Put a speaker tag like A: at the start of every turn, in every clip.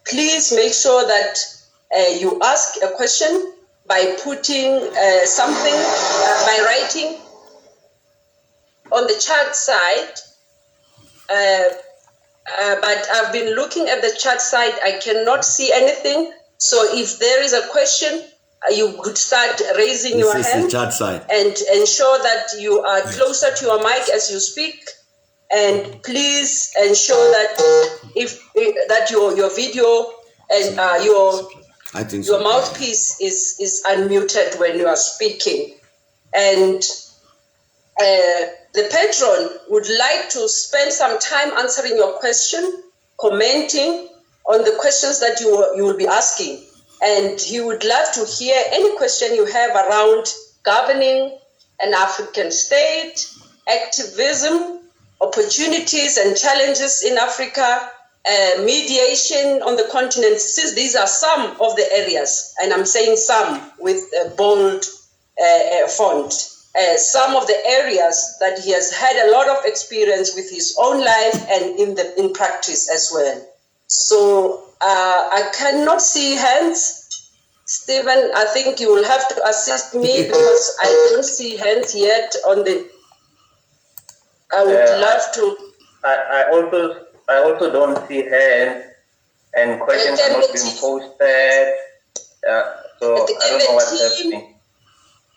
A: please make sure that you ask a question by putting something, by writing on the chat side. But I've been looking at the chat side, I cannot see anything. So if there is a question, you could start raising your hand.
B: The chat side.
A: And ensure that you are closer to your mic as you speak. And please ensure that your video and your mouthpiece is unmuted when you are speaking. And the patron would like to spend some time answering your question, commenting on the questions that you will be asking. And he would love to hear any question you have around governing an African state, activism, opportunities and challenges in Africa, mediation on the continent, since these are some of the areas, and I'm saying some with a bold font, some of the areas that he has had a lot of experience with his own life and in practice as well. So I cannot see hands. Stephen, I think you will have to assist me because I don't see hands yet on the. I would love to.
C: I also don't see hands, and questions are not being posted. So I don't know what's happening.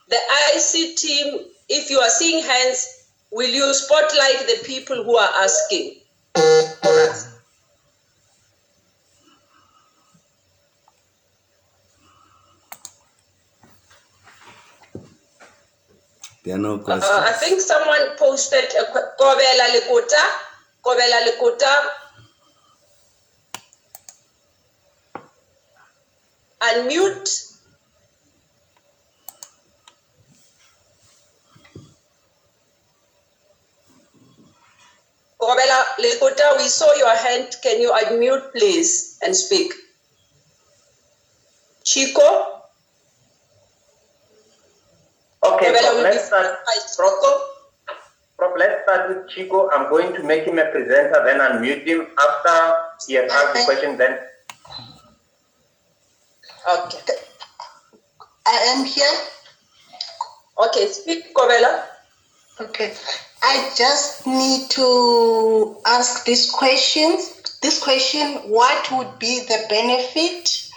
A: The IC team, if you are seeing hands, will you spotlight the people who are asking for us?
B: There are no questions.
A: I think someone posted Kobela Likuta. Unmute. Kobela Likuta, we saw your hand. Can you unmute, please, and speak? Chico?
C: Okay, let's start with Chico. I'm going to make him a presenter, then unmute him. After he has asked the question, then.
A: Okay.
D: I am here.
A: Okay, speak, Kobela.
D: Okay. I just need to ask this question, what would be the benefit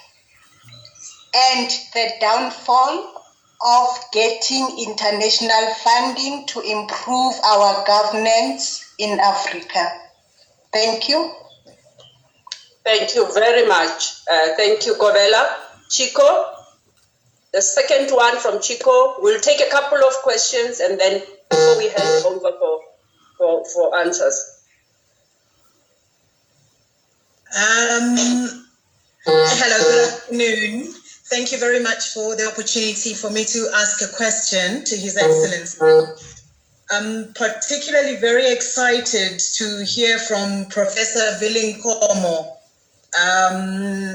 D: and the downfall of getting international funding to improve our governance in Africa? Thank you.
A: Thank you very much. Thank you, Kobela. Chico, the second one from Chico. We'll take a couple of questions and then before we hand over for answers.
E: Hello, good afternoon. Thank you very much for the opportunity for me to ask a question to His Excellency. I'm particularly very excited to hear from Professor Villinkomo,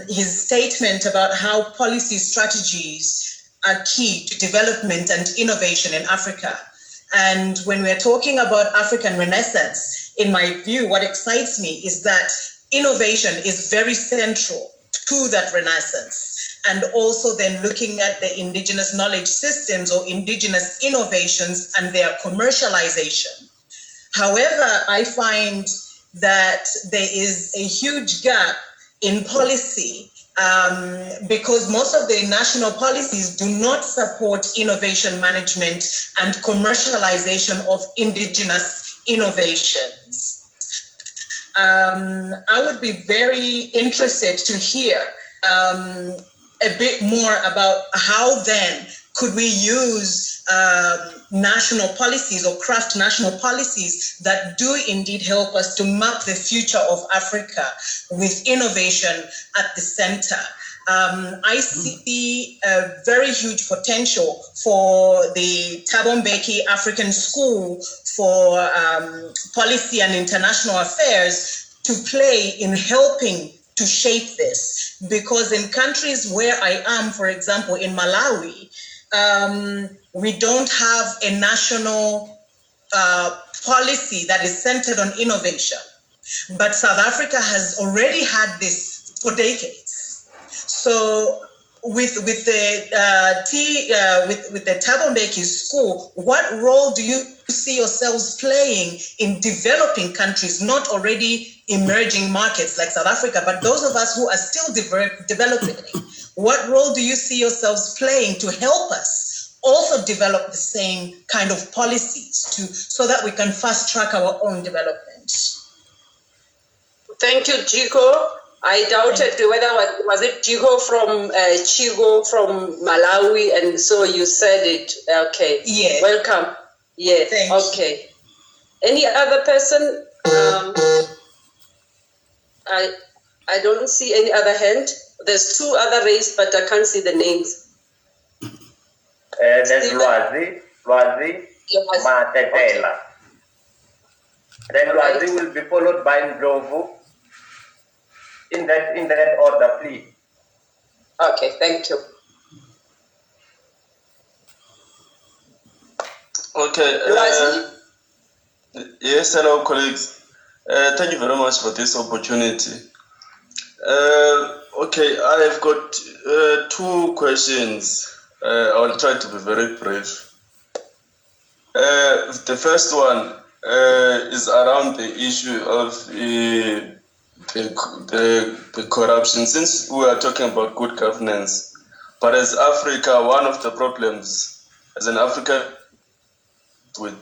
E: his statement about how policy strategies are key to development and innovation in Africa. And when we're talking about African Renaissance, in my view, what excites me is that innovation is very central to that Renaissance. And also then looking at the indigenous knowledge systems or indigenous innovations and their commercialization. However, I find that there is a huge gap in policy because most of the national policies do not support innovation management and commercialization of indigenous innovations. I would be very interested to hear a bit more about how then could we use national policies or craft national policies that do indeed help us to map the future of Africa with innovation at the center. I see a very huge potential for the Thabo Mbeki African School for Policy and International Affairs to play in helping to shape this, because in countries where I am, for example, in Malawi, we don't have a national policy that is centered on innovation. But South Africa has already had this for decades. So with the Thabo Mbeki School, what role do you see yourselves playing in developing countries, not already emerging markets like South Africa, but those of us who are still developing? What role do you see yourselves playing to help us also develop the same kind of policies so that we can fast track our own development?
A: Thank you, Jiko. I doubted whether was it Jiko from Chigo from Malawi, and so you said it. Okay.
E: Yeah.
A: Welcome. Yeah. Okay. Any other person? I don't see any other hand. There's two other raised, but I can't see the names.
C: There's Lwazi Matetela. Then Lwazi will be followed by Ndlovu. In that order, please.
A: Okay, thank you.
F: Okay. Yes, hello, colleagues. Thank you very much for this opportunity. Okay, I have got two questions. I'll try to be very brief. The first one is around the issue of the corruption. Since we are talking about good governance, but as Africa, one of the problems as an African with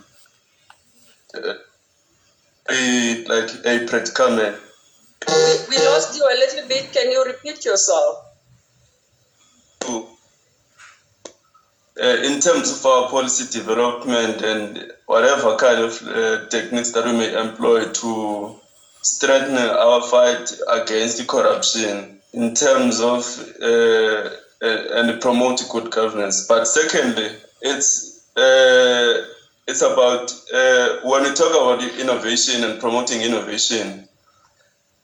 F: a predicament.
A: We lost you a little bit. Can you repeat yourself?
F: In terms of our policy development and whatever kind of techniques that we may employ to strengthen our fight against corruption in terms of and promote good governance. But secondly, it's about when we talk about innovation and promoting innovation,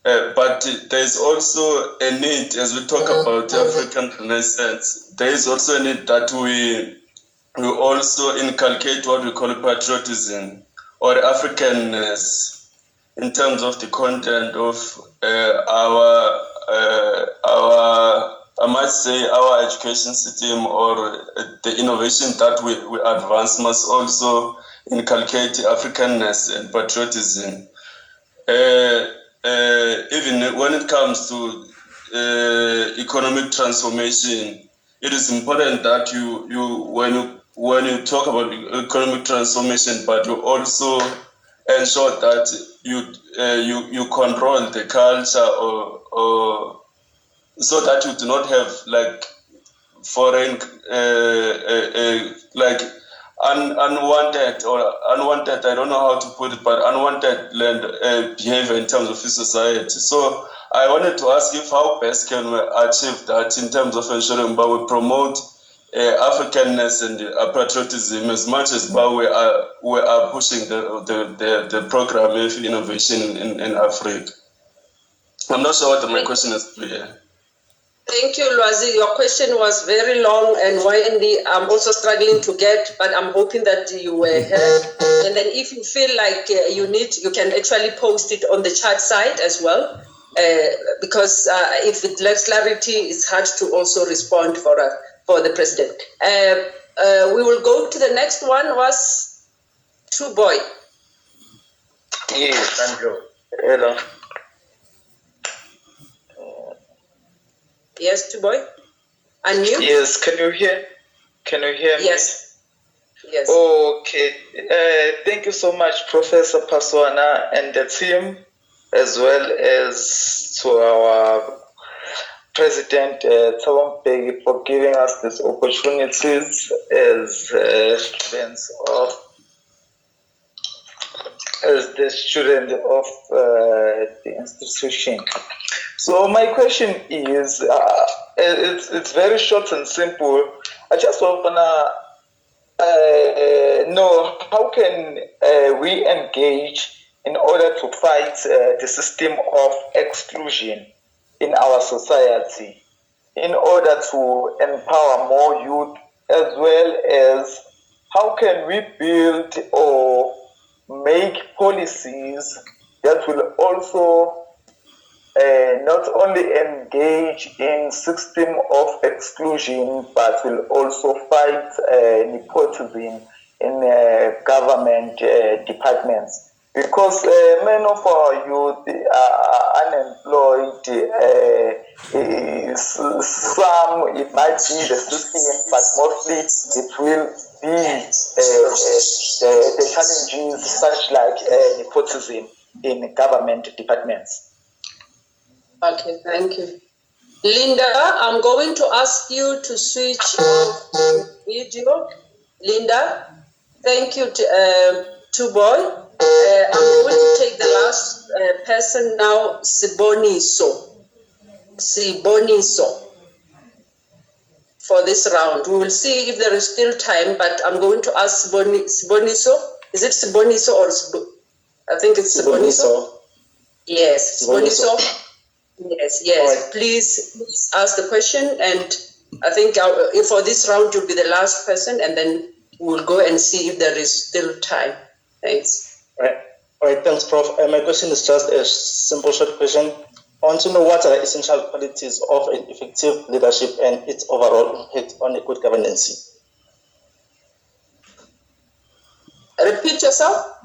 F: but there's also a need, as we talk about African Renaissance, there is also a need that we also inculcate what we call patriotism or Africanness in terms of the content of our I might say our education system, or the innovation that we advance must also inculcate Africanness and patriotism. Even when it comes to economic transformation, it is important that when you talk about economic transformation, but you also ensure that you control the culture or so that you do not have like foreign like unwanted, I don't know how to put it, but unwanted behavior in terms of society. So I wanted to ask if how best can we achieve that in terms of ensuring that we promote Africanness and patriotism as much as we are pushing the program of innovation in Africa. I'm not sure what my question is clear.
A: Thank you, Lwazi. Your question was very long and windy. I'm also struggling to get, but I'm hoping that you were heard. And then if you feel like you can actually post it on the chat side as well, because if it lacks clarity, it's hard to also respond for the president. We will go to the next one. Was True Boy.
C: Yes, Andrew.
G: Hello.
A: Yes, True Boy. Unmute.
G: Yes, can you hear me?
A: Yes. Yes.
G: Okay. Thank you so much, Professor Paswana and the team, as well as to our President Thabo Mbeki for giving us these opportunities as students of the institution. So my question is, it's very short and simple. I just want to know how can we engage in order to fight the system of exclusion in our society, in order to empower more youth, as well as how can we build or make policies that will also not only engage in system of exclusion, but will also fight nepotism in government departments. Because many of our youth are unemployed. Some, it might be the system, but mostly it will be the challenges such like nepotism in government departments.
A: Okay, thank you. Linda, I'm going to ask you to switch off video. Linda, thank you to boy. I'm going to take the last person now, Siboniso, for this round. We will see if there is still time, but I'm going to ask Siboniso. Is it Siboniso or I think it's Siboniso? Yes, Siboniso. Yes. Right. Please ask the question, and I think for this round you'll be the last person, and then we'll go and see if there is still time. Thanks.
H: All right. Thanks, Prof. My question is just a simple, short question. I want to know what are the essential qualities of an effective leadership and its overall impact on a good governance.
A: Repeat yourself.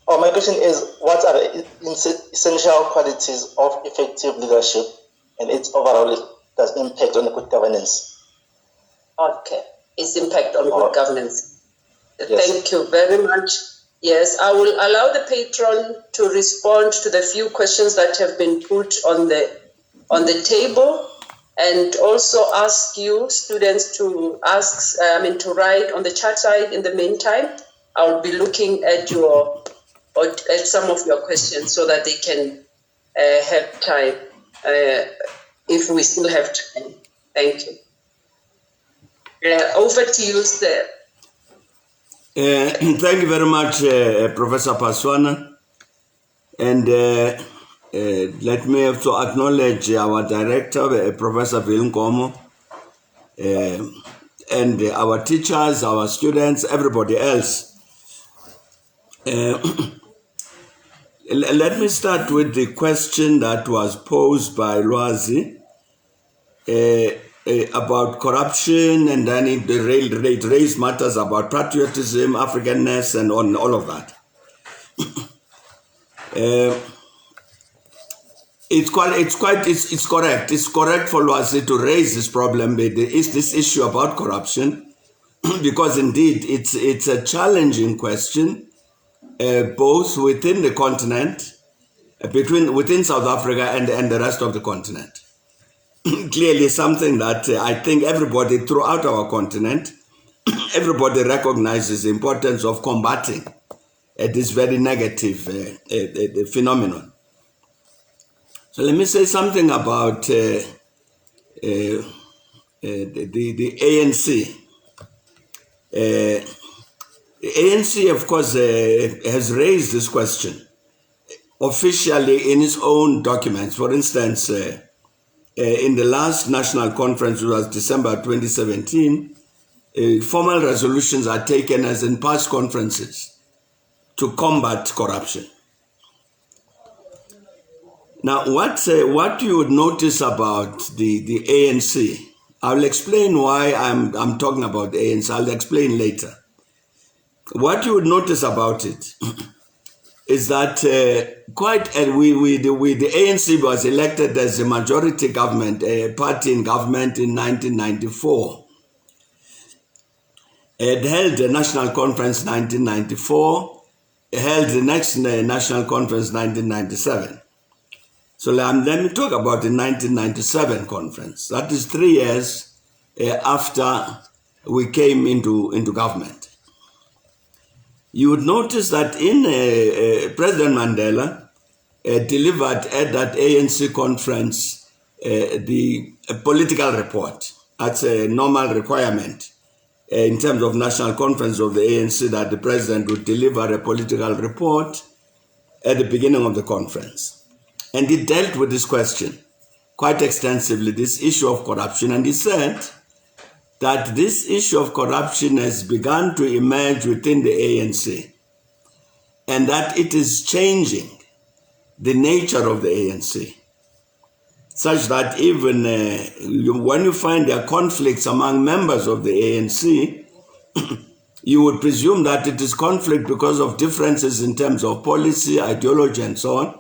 H: Oh, my question is, what are the essential qualities of effective leadership and its overall impact on a good governance?
A: Okay, its impact on good governance.
H: Yes.
A: Thank you very much. Yes, I will allow the patron to respond to the few questions that have been put on the table, and also ask you students to to write on the chat side. In the meantime, I'll be looking at at some of your questions so that they can have time if we still have time. Thank you. Over to you, sir.
B: Thank you very much, Professor Paswana. And let me also acknowledge our director, Professor Vilunkomo, and our teachers, our students, everybody else. Let me start with the question that was posed by Lwazi about corruption, and then it raised matters about patriotism, Africanness, and all of that. It's correct. It's correct for Lwazi to raise this problem, this issue about corruption, because indeed it's a challenging question. Both within the continent, within South Africa and the rest of the continent. Clearly something that I think everybody throughout our continent, everybody recognizes the importance of combating this very negative phenomenon. So let me say something about the ANC. The ANC, of course, has raised this question officially in its own documents. For instance, in the last national conference, which was December 2017, formal resolutions are taken as in past conferences to combat corruption. Now, what you would notice about the ANC, I'll explain why I'm talking about the ANC. I'll explain later. What you would notice about it is that the ANC was elected as a majority government, a party in government in 1994. It held a national conference in 1994, it held the next national conference in 1997. So let me talk about the 1997 conference. That is 3 years after we came into government. You would notice that in President Mandela delivered at that ANC conference the political report. That's a normal requirement in terms of national conference of the ANC, that the president would deliver a political report at the beginning of the conference. And he dealt with this question quite extensively, this issue of corruption, and he said that this issue of corruption has begun to emerge within the ANC and that it is changing the nature of the ANC, such that even when you find there are conflicts among members of the ANC, you would presume that it is conflict because of differences in terms of policy, ideology, and so on.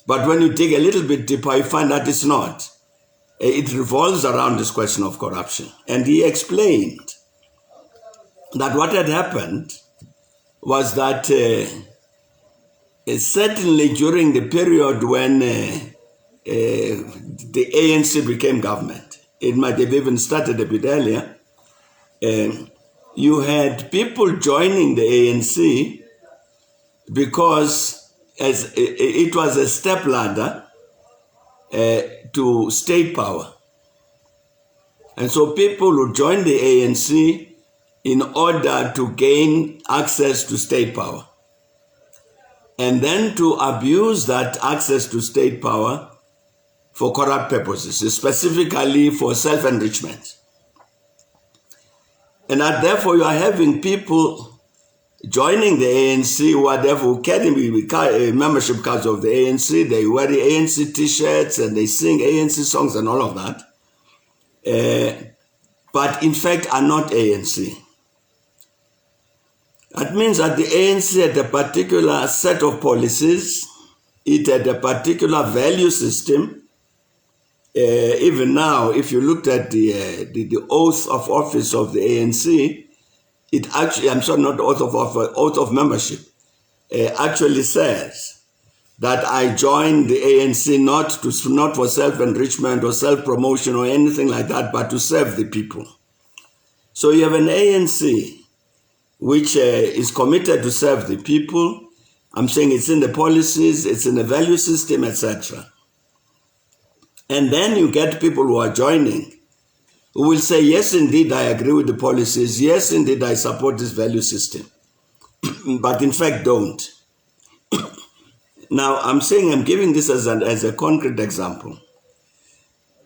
B: But when you dig a little bit deeper, you find that it's not. It revolves around this question of corruption. And he explained that what had happened was that certainly during the period when the ANC became government, it might have even started a bit earlier, you had people joining the ANC because as it was a stepladder to state power. And so people would join the ANC in order to gain access to state power, and then to abuse that access to state power for corrupt purposes, specifically for self-enrichment. And that therefore you are having people joining the ANC, who carry membership cards of the ANC, they wear the ANC t-shirts and they sing ANC songs and all of that, but in fact are not ANC. That means that the ANC had a particular set of policies, it had a particular value system. Even now, if you looked at the oath of office of the ANC, it actually, I'm sorry, not oath of office, oath of membership, actually says that I joined the ANC not for self-enrichment or self-promotion or anything like that, but to serve the people. So you have an ANC which is committed to serve the people. I'm saying it's in the policies, it's in the value system, etc. And then you get people who are joining who will say, yes, indeed, I agree with the policies. Yes, indeed, I support this value system. But in fact, don't. Now, I'm saying, I'm giving this as a concrete example,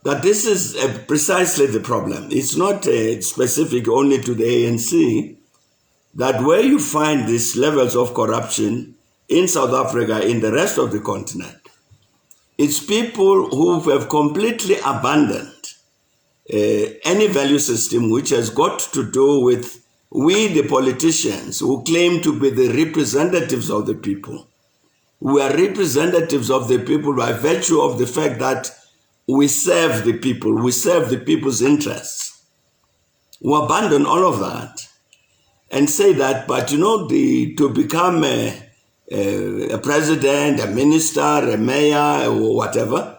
B: that this is precisely the problem. It's not specific only to the ANC, that where you find these levels of corruption in South Africa, in the rest of the continent, it's people who have completely abandoned any value system which has got to do with we, the politicians, who claim to be the representatives of the people. We are representatives of the people by virtue of the fact that we serve the people, we serve the people's interests. We abandon all of that and say that, but you know, to become a president, a minister, a mayor, or whatever,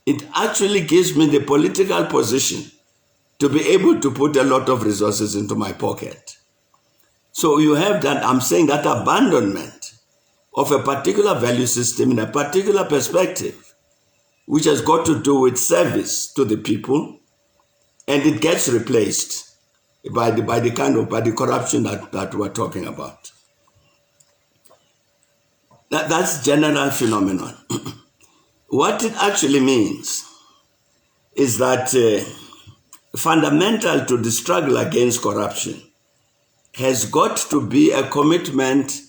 B: it actually gives me the political position to be able to put a lot of resources into my pocket. So you have that, I'm saying that abandonment of a particular value system in a particular perspective, which has got to do with service to the people, and it gets replaced by the corruption that we're talking about. That's general phenomenon. What it actually means is that fundamental to the struggle against corruption has got to be a commitment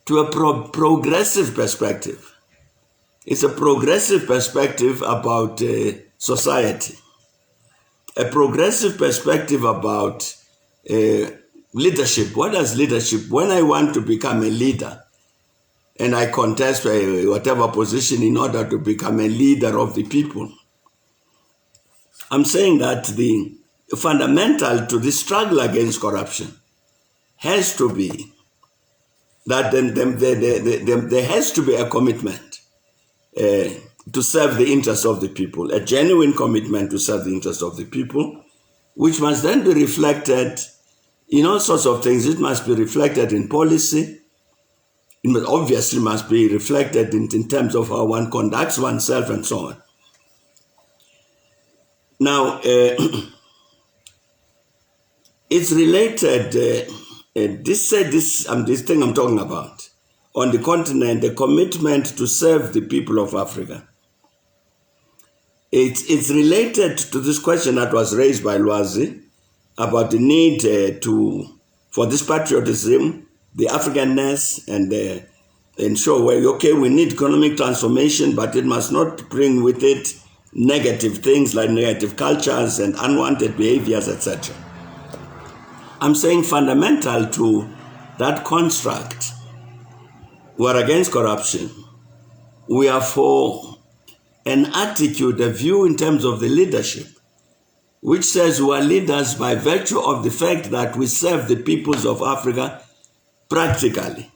B: to a progressive perspective. It's a progressive perspective about society, a progressive perspective about leadership. What is leadership? When I want to become a leader, and I contest whatever position in order to become a leader of the people, I'm saying that the fundamental to the struggle against corruption has to be that there has to be a commitment to serve the interests of the people, a genuine commitment to serve the interests of the people, which must then be reflected in all sorts of things. It must be reflected in policy. It obviously must be reflected in terms of how one conducts oneself and so on. Now, it's related, this thing I'm talking about, on the continent, the commitment to serve the people of Africa. It's related to this question that was raised by Lwazi about the need for this patriotism, the Africanness, and ensure, well, okay, we need economic transformation, but it must not bring with it negative things like negative cultures and unwanted behaviors, etc. I'm saying fundamental to that construct, we are against corruption. We are for an attitude, a view in terms of the leadership, which says we are leaders by virtue of the fact that we serve the peoples of Africa practically,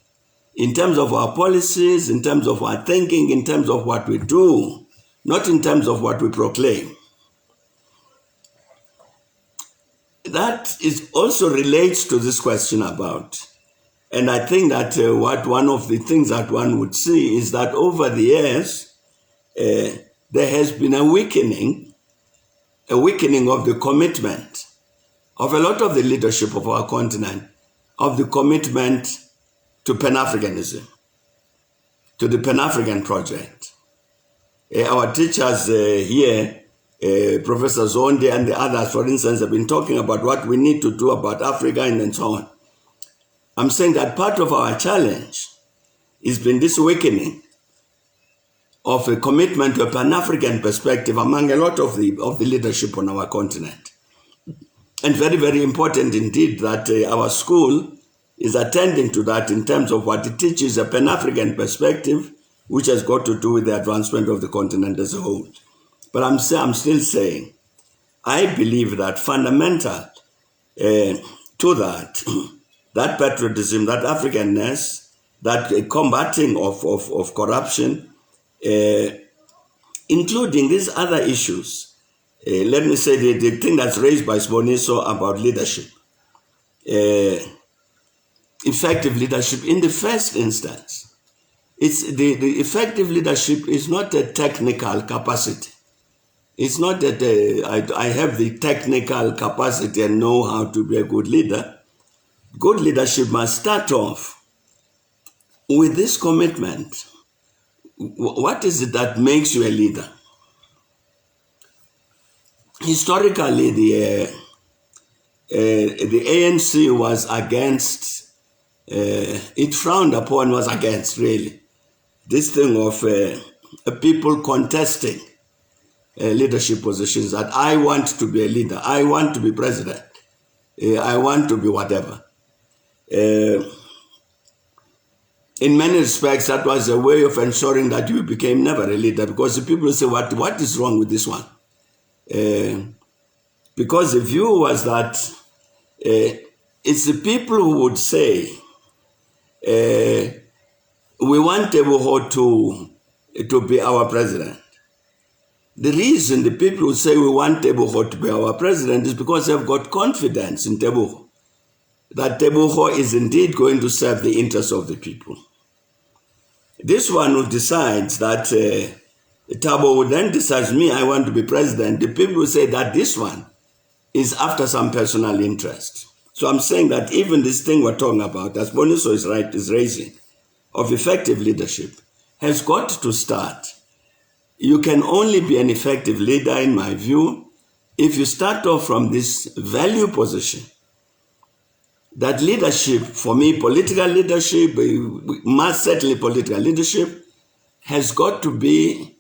B: in terms of our policies, in terms of our thinking, in terms of what we do, not in terms of what we proclaim. That is also relates to this question about, and I think that what one of the things that one would see is that over the years, there has been a weakening of the commitment of a lot of the leadership of our continent, of the commitment to Pan-Africanism, to the Pan-African project. Our teachers here, Professor Zonde and the others, for instance, have been talking about what we need to do about Africa and so on. I'm saying that part of our challenge has been this awakening of a commitment to a Pan-African perspective among a lot of the leadership on our continent. And very, very important indeed that our school is attending to that in terms of what it teaches, a Pan-African perspective, which has got to do with the advancement of the continent as a whole. But I'm still saying, I believe that fundamental to that patriotism, that Africanness, that combating of corruption, including these other issues. Let me say the thing that's raised by Sboniso about leadership. Effective leadership in the first instance. It's the effective leadership is not a technical capacity. It's not that I have the technical capacity and know how to be a good leader. Good leadership must start off with this commitment. What is it that makes you a leader? Historically, the ANC was against, it frowned upon, was against really, this thing of people contesting leadership positions, that I want to be a leader, I want to be president, I want to be whatever. In many respects, that was a way of ensuring that you became never a leader, because the people say, what is wrong with this one? Because the view was that it's the people who would say, we want Teboho to be our president. The reason the people who say we want Teboho to be our president is because they've got confidence in Teboho, that Teboho is indeed going to serve the interests of the people. This one who decides that Thabo would then decides, me, I want to be president. The people will say that this one is after some personal interest. So I'm saying that even this thing we're talking about, as Boniso is raising, of effective leadership, has got to start. You can only be an effective leader, in my view, if you start off from this value position. That leadership, for me, political leadership, certainly political leadership, has got to be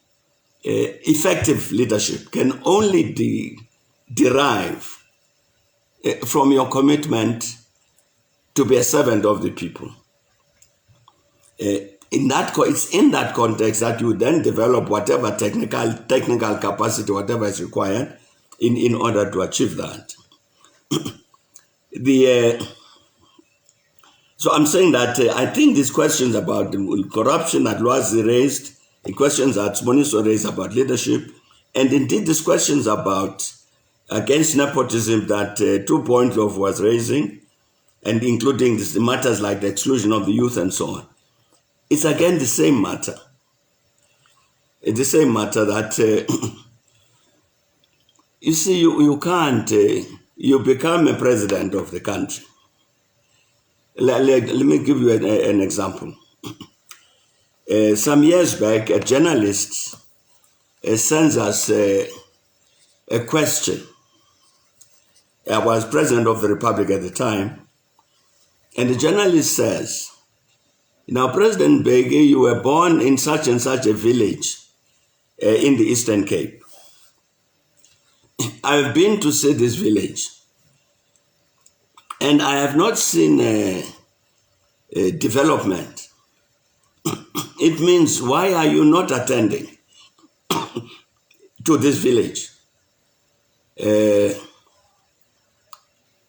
B: effective leadership, can only derive from your commitment to be a servant of the people. It's in that context that you then develop whatever technical capacity, whatever is required in order to achieve that. So I'm saying that I think these questions about corruption that Loazi raised, the questions that Moniso raised about leadership, and indeed these questions about against nepotism that 2 points of was raising, and including the matters like the exclusion of the youth and so on. It's again the same matter. It's the same matter that, you see, you can't, you become a president of the country. Let me give you an example. Some years back, a journalist sends us a question. I was president of the Republic at the time, and the journalist says, Now, President Mbeki, you were born in such and such a village in the Eastern Cape. I've been to see this village, and I have not seen a development. It means, why are you not attending to this village?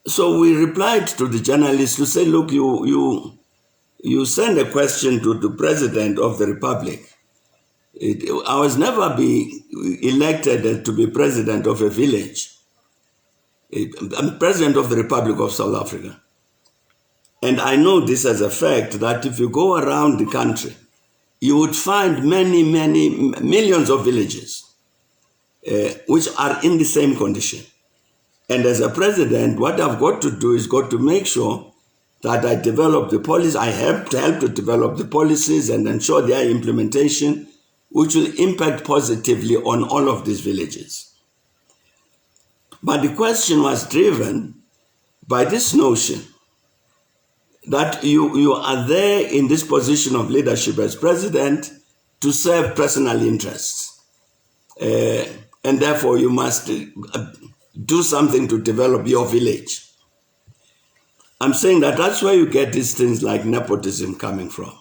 B: So we replied to the journalist to say, look, you send a question to the President of the Republic. I was never be elected to be president of a village. I'm president of the Republic of South Africa. And I know this as a fact, that if you go around the country, you would find many millions of villages which are in the same condition. And as a president, what I've got to do is got to make sure that I develop the policies, I help to develop the policies and ensure their implementation, which will impact positively on all of these villages. But the question was driven by this notion that you are there in this position of leadership as president to serve personal interests. And therefore you must do something to develop your village. I'm saying that that's where you get these things like nepotism coming from.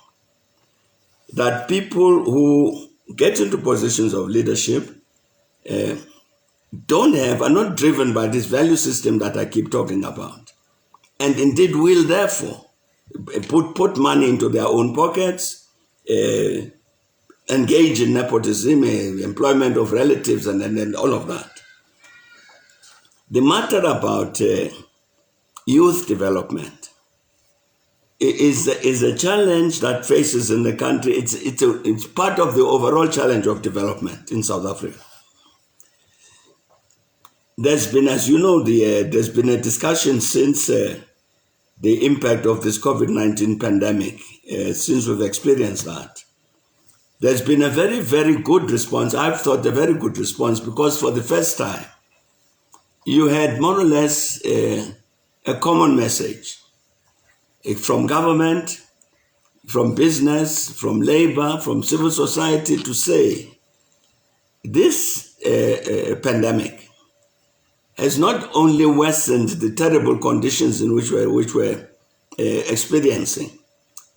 B: That people who get into positions of leadership are not driven by this value system that I keep talking about. And indeed will therefore put money into their own pockets, engage in nepotism, employment of relatives, and all of that. The matter about youth development is a challenge that faces in the country. It's part of the overall challenge of development in South Africa. There's been, as you know, there's been a discussion since the impact of this COVID-19 pandemic, since we've experienced that. There's been a very, very good response. I've thought a very good response, because for the first time, you had more or less a common message from government, from business, from labor, from civil society to say this pandemic has not only worsened the terrible conditions in which we're experiencing,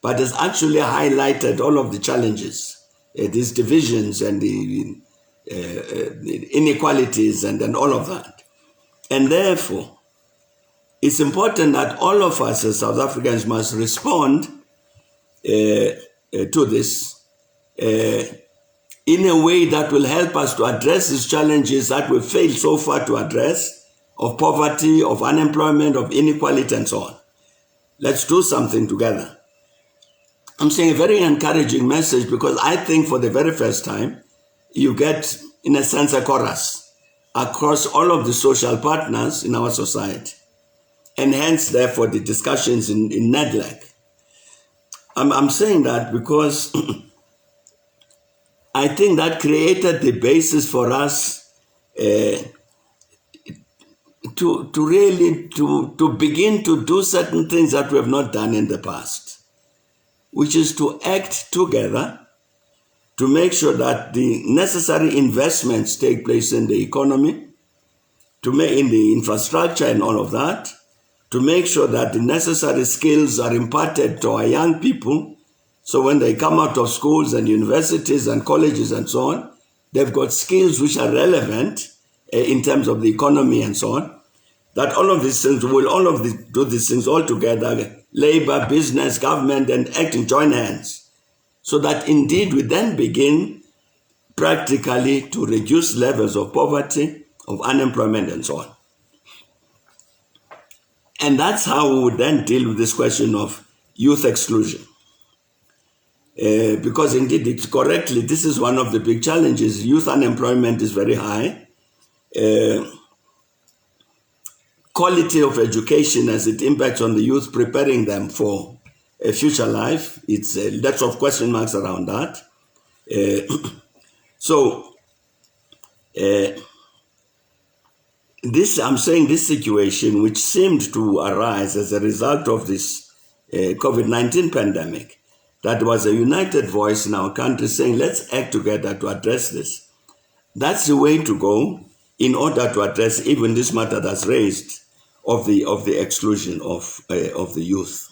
B: but has actually highlighted all of the challenges, these divisions and the inequalities and all of that. And therefore, it's important that all of us as South Africans must respond to this in a way that will help us to address these challenges that we've failed so far to address, of poverty, of unemployment, of inequality, and so on. Let's do something together. I'm saying a very encouraging message, because I think for the very first time, you get, in a sense, a chorus across all of the social partners in our society. And hence, therefore, the discussions in NEDLAC. I'm saying that because I think that created the basis for us to begin to do certain things that we have not done in the past, which is to act together to make sure that the necessary investments take place in the economy, in the infrastructure and all of that, to make sure that the necessary skills are imparted to our young people, so when they come out of schools and universities and colleges and so on, they've got skills which are relevant in terms of the economy and so on. That all of these things do these things all together, labor, business, government, and acting joint hands, so that indeed we then begin practically to reduce levels of poverty, of unemployment, and so on. And that's how we would then deal with this question of youth exclusion. Because indeed, it's correctly, this is one of the big challenges. Youth unemployment is very high. Quality of education, as it impacts on the youth, preparing them for a future life, it's lots of question marks around that. I'm saying this situation, which seemed to arise as a result of this COVID-19 pandemic, that was a united voice in our country saying, let's act together to address this. That's the way to go in order to address even this matter that's raised of the exclusion of the youth.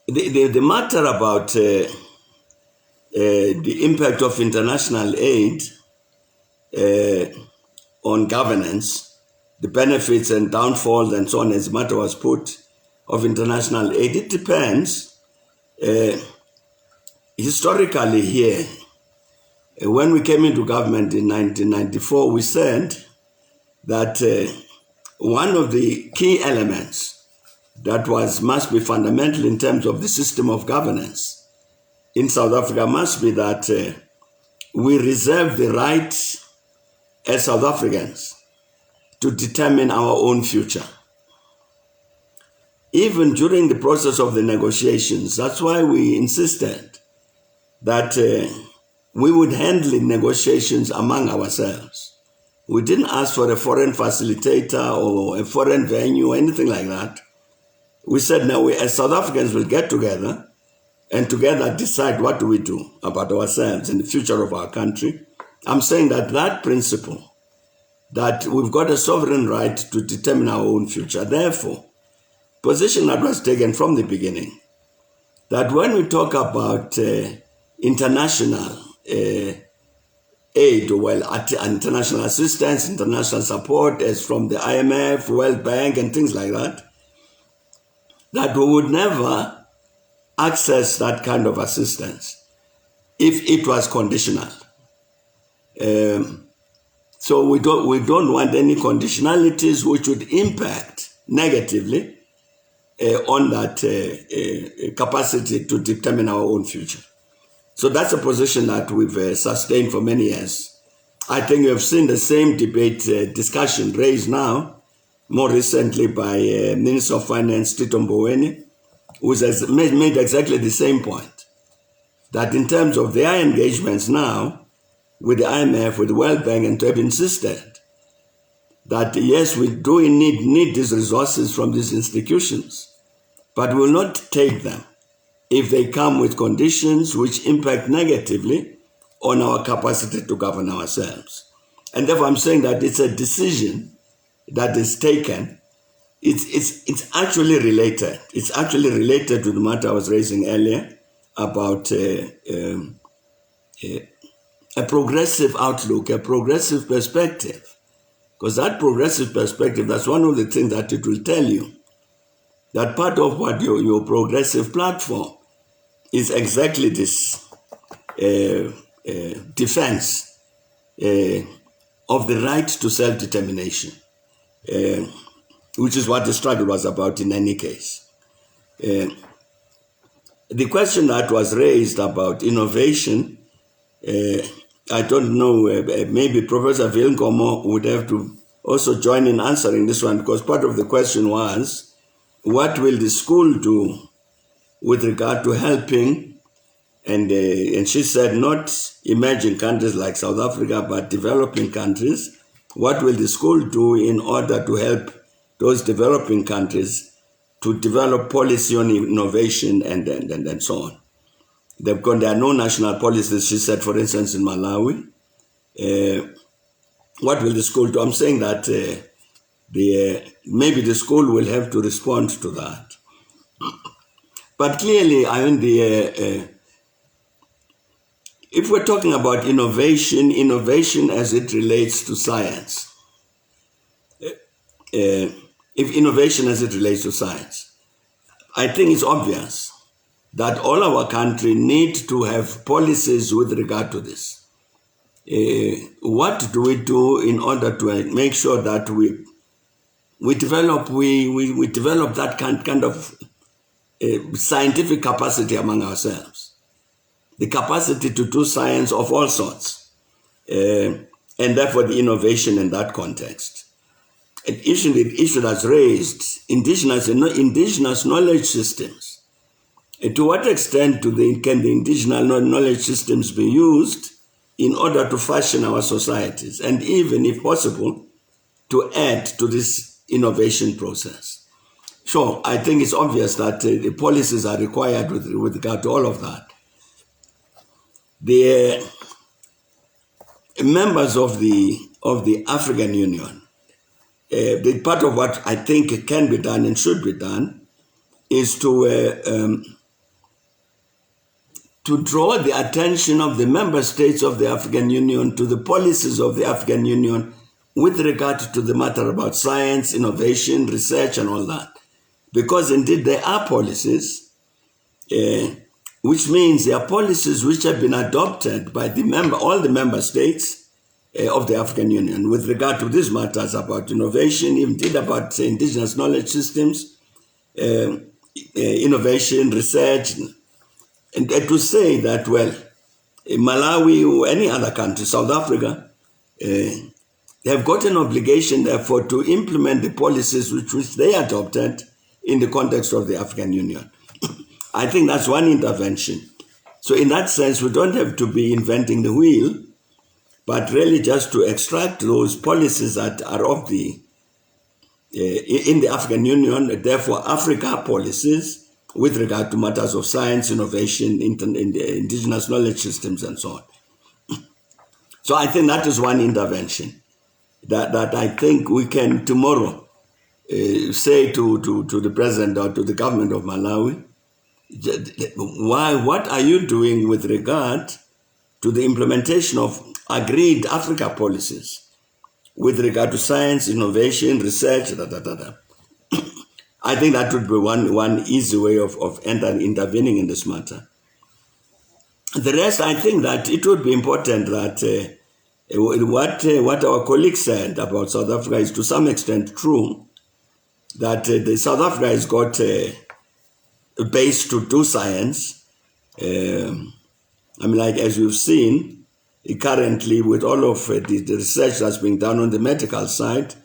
B: The matter about the impact of international aid on governance, the benefits and downfalls and so on, as the matter was put, of international aid, it depends. Historically here, when we came into government in 1994, we said that one of the key elements that must be fundamental in terms of the system of governance in South Africa must be that we reserve the right as South Africans to determine our own future. Even during the process of the negotiations, that's why we insisted that we would handle negotiations among ourselves. We didn't ask for a foreign facilitator or a foreign venue or anything like that. We said, now we as South Africans will get together and together decide what do we do about ourselves and the future of our country. I'm saying that principle, that we've got a sovereign right to determine our own future. Therefore, position that was taken from the beginning, that when we talk about international aid, international assistance, international support, as from the IMF, World Bank, and things like that, that we would never access that kind of assistance if it was conditional. So we don't want any conditionalities which would impact negatively on that capacity to determine our own future. So that's a position that we've sustained for many years. I think you have seen the same debate discussion raised now, more recently by Minister of Finance Tito Mboweni, who has made exactly the same point, that in terms of their engagements now with the IMF, with the World Bank, and to have insisted that yes, we do need these resources from these institutions, but we will not take them if they come with conditions which impact negatively on our capacity to govern ourselves. And therefore I'm saying that it's a decision that is taken. It's actually related. It's actually related to the matter I was raising earlier about a progressive outlook, a progressive perspective. Because that progressive perspective, that's one of the things that it will tell you, that part of what your progressive platform is exactly this defense of the right to self-determination, which is what the struggle was about in any case. The question that was raised about innovation, I don't know, maybe Professor Vilnkomo would have to also join in answering this one, because part of the question was, what will the school do with regard to helping, and she said not emerging countries like South Africa, but developing countries. What will the school do in order to help those developing countries to develop policy on innovation and so on? There are no national policies, she said, for instance, in Malawi. What will the school do? I'm saying that maybe the school will have to respond to that. But clearly, I mean, if we're talking about innovation as it relates to science, if innovation as it relates to science, I think it's obvious that all our country need to have policies with regard to this. What do we do in order to make sure that we develop that kind of scientific capacity among ourselves, the capacity to do science of all sorts, and therefore the innovation in that context. An issue that's raised, indigenous knowledge systems. To what extent can the indigenous knowledge systems be used in order to fashion our societies, and even, if possible, to add to this innovation process? Sure, I think it's obvious that the policies are required with regard to all of that. The members of the African Union, the part of what I think can be done and should be done is to draw the attention of the member states of the African Union to the policies of the African Union with regard to the matter about science, innovation, research, and all that. Because indeed there are policies, which means there are policies which have been adopted by all the member states of the African Union with regard to these matters about innovation, indeed about indigenous knowledge systems, innovation, research, and to say that, well, Malawi or any other country, South Africa, they have got an obligation, therefore, to implement the policies which they adopted in the context of the African Union. I think that's one intervention. So in that sense, we don't have to be inventing the wheel, but really just to extract those policies that are of in the African Union, therefore Africa policies with regard to matters of science, innovation, indigenous knowledge systems, and so on. So I think that is one intervention that I think we can tomorrow say to the president or to the government of Malawi, what are you doing with regard to the implementation of agreed Africa policies with regard to science, innovation, research, I think that would be one easy way of intervening in this matter. The rest, I think that it would be important that what our colleague said about South Africa is to some extent true, that the South Africa has got a base to do science. Like as we've seen, currently with all of the research that's being done on the medical side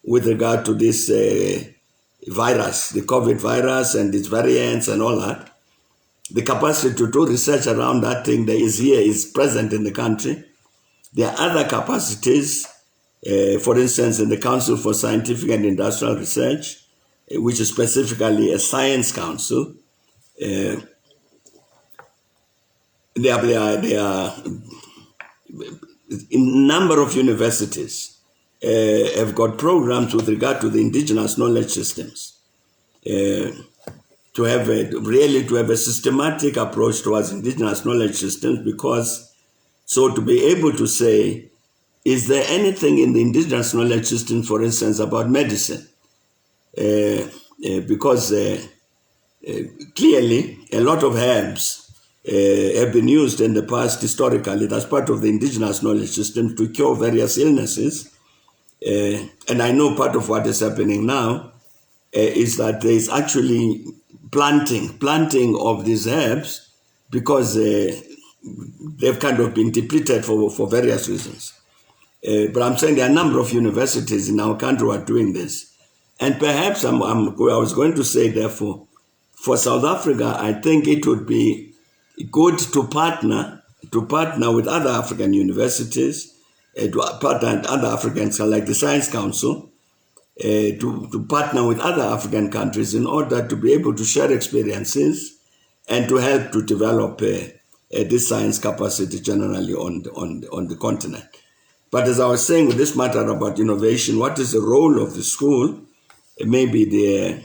B: with regard to this virus, the COVID virus and its variants and all that, the capacity to do research around that thing that is present in the country. There are other capacities, for instance, in the Council for Scientific and Industrial Research, which is specifically a science council. There are a number of universities have got programs with regard to the indigenous knowledge systems, to have a systematic approach towards indigenous knowledge systems, because so to be able to say, is there anything in the indigenous knowledge system, for instance, about medicine? Because clearly a lot of herbs have been used in the past historically as part of the indigenous knowledge system to cure various illnesses. And I know part of what is happening now is that there is actually planting of these herbs because they've kind of been depleted for various reasons. But I'm saying there are a number of universities in our country who are doing this. And perhaps I was going to say, therefore, for South Africa, I think it would be good to partner with other African universities, to partner with other Africans like the Science Council, to partner with other African countries in order to be able to share experiences and to help to develop this science capacity generally on the continent. But as I was saying with this matter about innovation, what is the role of the school? Maybe the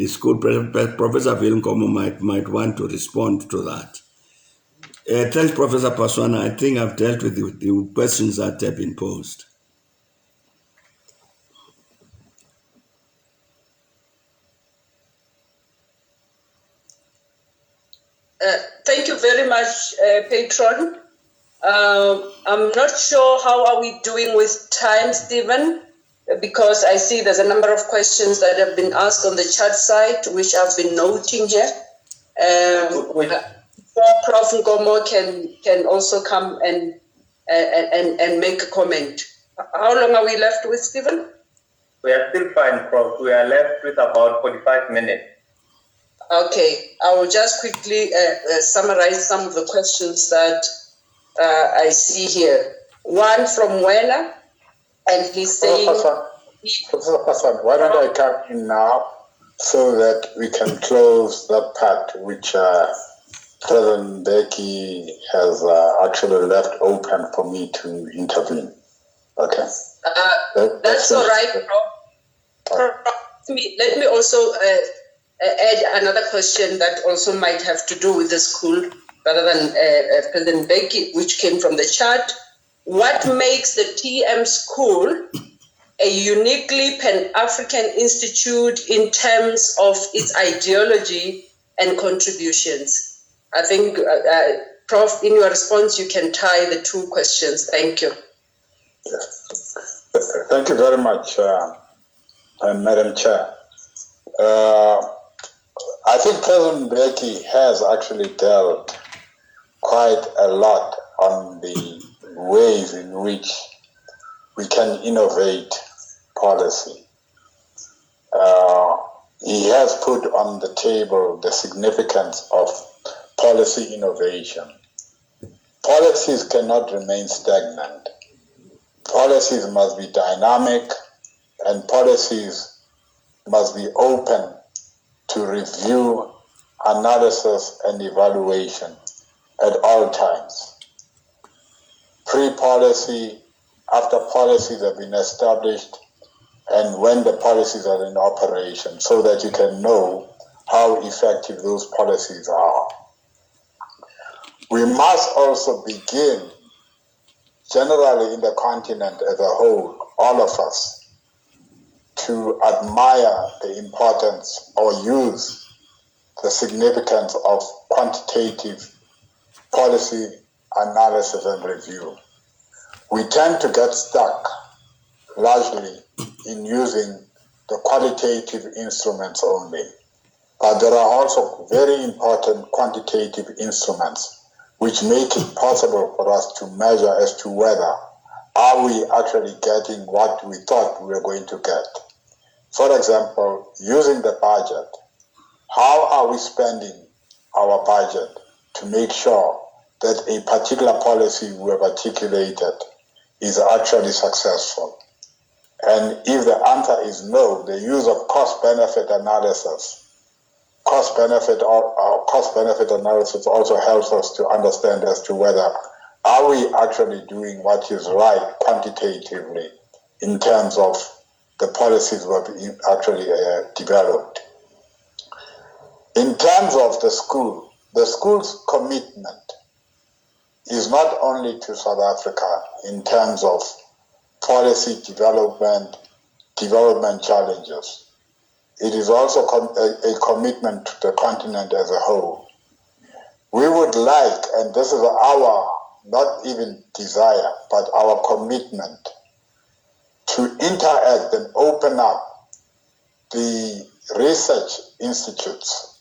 B: school, Professor Vilnkomo might want to respond to that. Thanks, Professor Paswana. I think I've dealt with the questions that have been posed.
A: Thank you very much, Patron. I'm not sure how are we doing with time, Stephen, because I see there's a number of questions that have been asked on the chat side, which I've been noting here. Prof. Nkomo can also come and make a comment. How long are we left with, Stephen?
C: We are still fine, Prof. We are left with about 45 minutes.
A: Okay, I will just quickly summarize some of the questions that I see here. One from Wena, and he's saying...
I: Professor Hassan, why don't I come in now? so that we can close that part which President Mbeki has actually left open for me to intervene. Okay.
A: That's all right, Prof. Let me also add another question that also might have to do with the school rather than President Mbeki, which came from the chat. What makes the TM school a uniquely Pan-African institute in terms of its ideology and contributions? I think, Prof, in your response, you can tie the two questions. Thank you.
I: Yes. Thank you very much, Madam Chair. I think President Mbeki has actually dealt quite a lot on the ways in which we can innovate policy. He has put on the table the significance of policy innovation. Policies cannot remain stagnant. Policies must be dynamic, and policies must be open to review, analysis, and evaluation at all times. Pre-policy, after policies have been established, and when the policies are in operation, so that you can know how effective those policies are. We must also begin, generally in the continent as a whole, all of us, to admire the importance or use the significance of quantitative policy analysis and review. We tend to get stuck largely in using the qualitative instruments only, but there are also very important quantitative instruments which make it possible for us to measure as to whether are we actually getting what we thought we were going to get. For example, using the budget, how are we spending our budget to make sure that a particular policy we have articulated is actually successful? And if the answer is no, the use of cost-benefit analysis. Cost-benefit analysis also helps us to understand as to whether are we actually doing what is right quantitatively in terms of the policies we have actually developed. In terms of the school's commitment is not only to South Africa in terms of policy development challenges. It is also a commitment to the continent as a whole. We would like, and this is our, not even desire, but our commitment to interact and open up the research institutes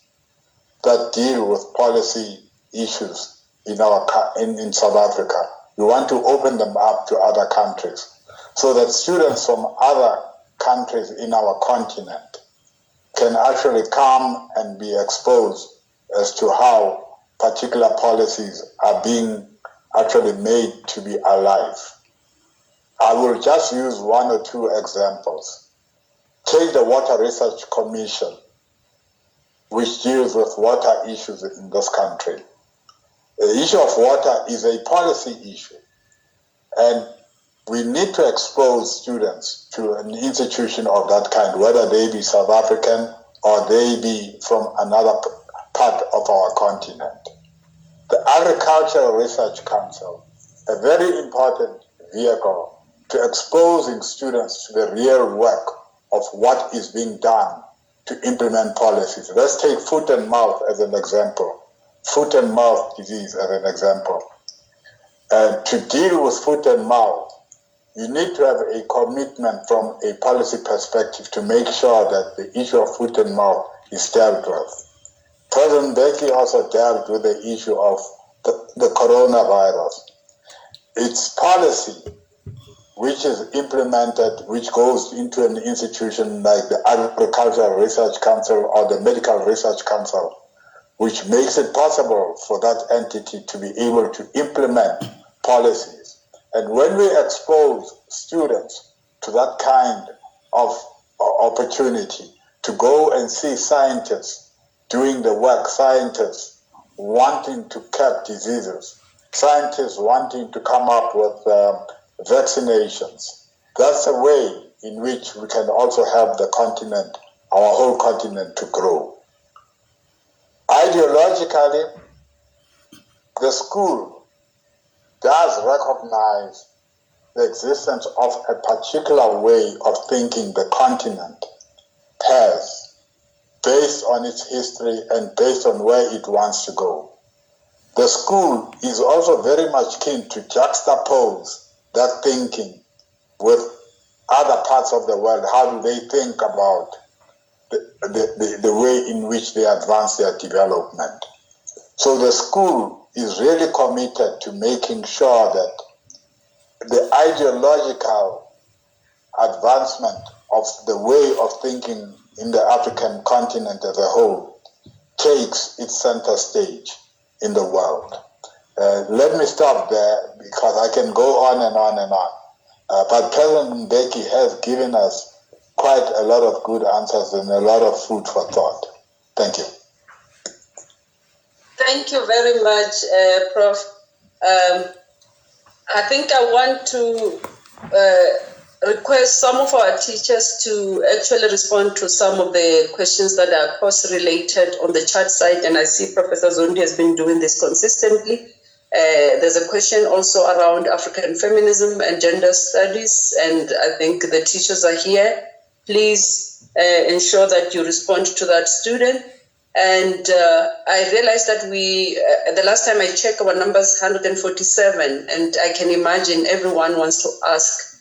I: that deal with policy issues in South Africa. We want to open them up to other countries so that students from other countries in our continent can actually come and be exposed as to how particular policies are being actually made to be alive. I will just use one or two examples. Take the Water Research Commission, which deals with water issues in this country. The issue of water is a policy issue, and we need to expose students to an institution of that kind, whether they be South African or they be from another part of our continent. The Agricultural Research Council, a very important vehicle to exposing students to the real work of what is being done to implement policies. Let's take foot and mouth as an example. Foot and mouth disease as an example. To deal with foot and mouth, you need to have a commitment from a policy perspective to make sure that the issue of foot and mouth is dealt with. President Mbeki also dealt with the issue of the coronavirus. It's policy which is implemented, which goes into an institution like the Agricultural Research Council or the Medical Research Council, which makes it possible for that entity to be able to implement policies. And when we expose students to that kind of opportunity to go and see scientists doing the work, scientists wanting to curb diseases, scientists wanting to come up with vaccinations. That's a way in which we can also help the continent, our whole continent, to grow. Ideologically, the school does recognize the existence of a particular way of thinking the continent has, based on its history and based on where it wants to go. The school is also very much keen to juxtapose that thinking with other parts of the world. How do they think about the way in which they advance their development? So the school is really committed to making sure that the ideological advancement of the way of thinking in the African continent as a whole takes its center stage in the world. Let me stop there because I can go on and on and on. But President Mbeki has given us quite a lot of good answers and a lot of food for thought. Thank you.
A: Thank you very much, Prof. I think I want to request some of our teachers to actually respond to some of the questions that are course-related on the chat side, and I see Professor Zondi has been doing this consistently. There's a question also around African feminism and gender studies, and I think the teachers are here. Please ensure that you respond to that student. And I realized that the last time I checked, our number is 147, and I can imagine everyone wants to ask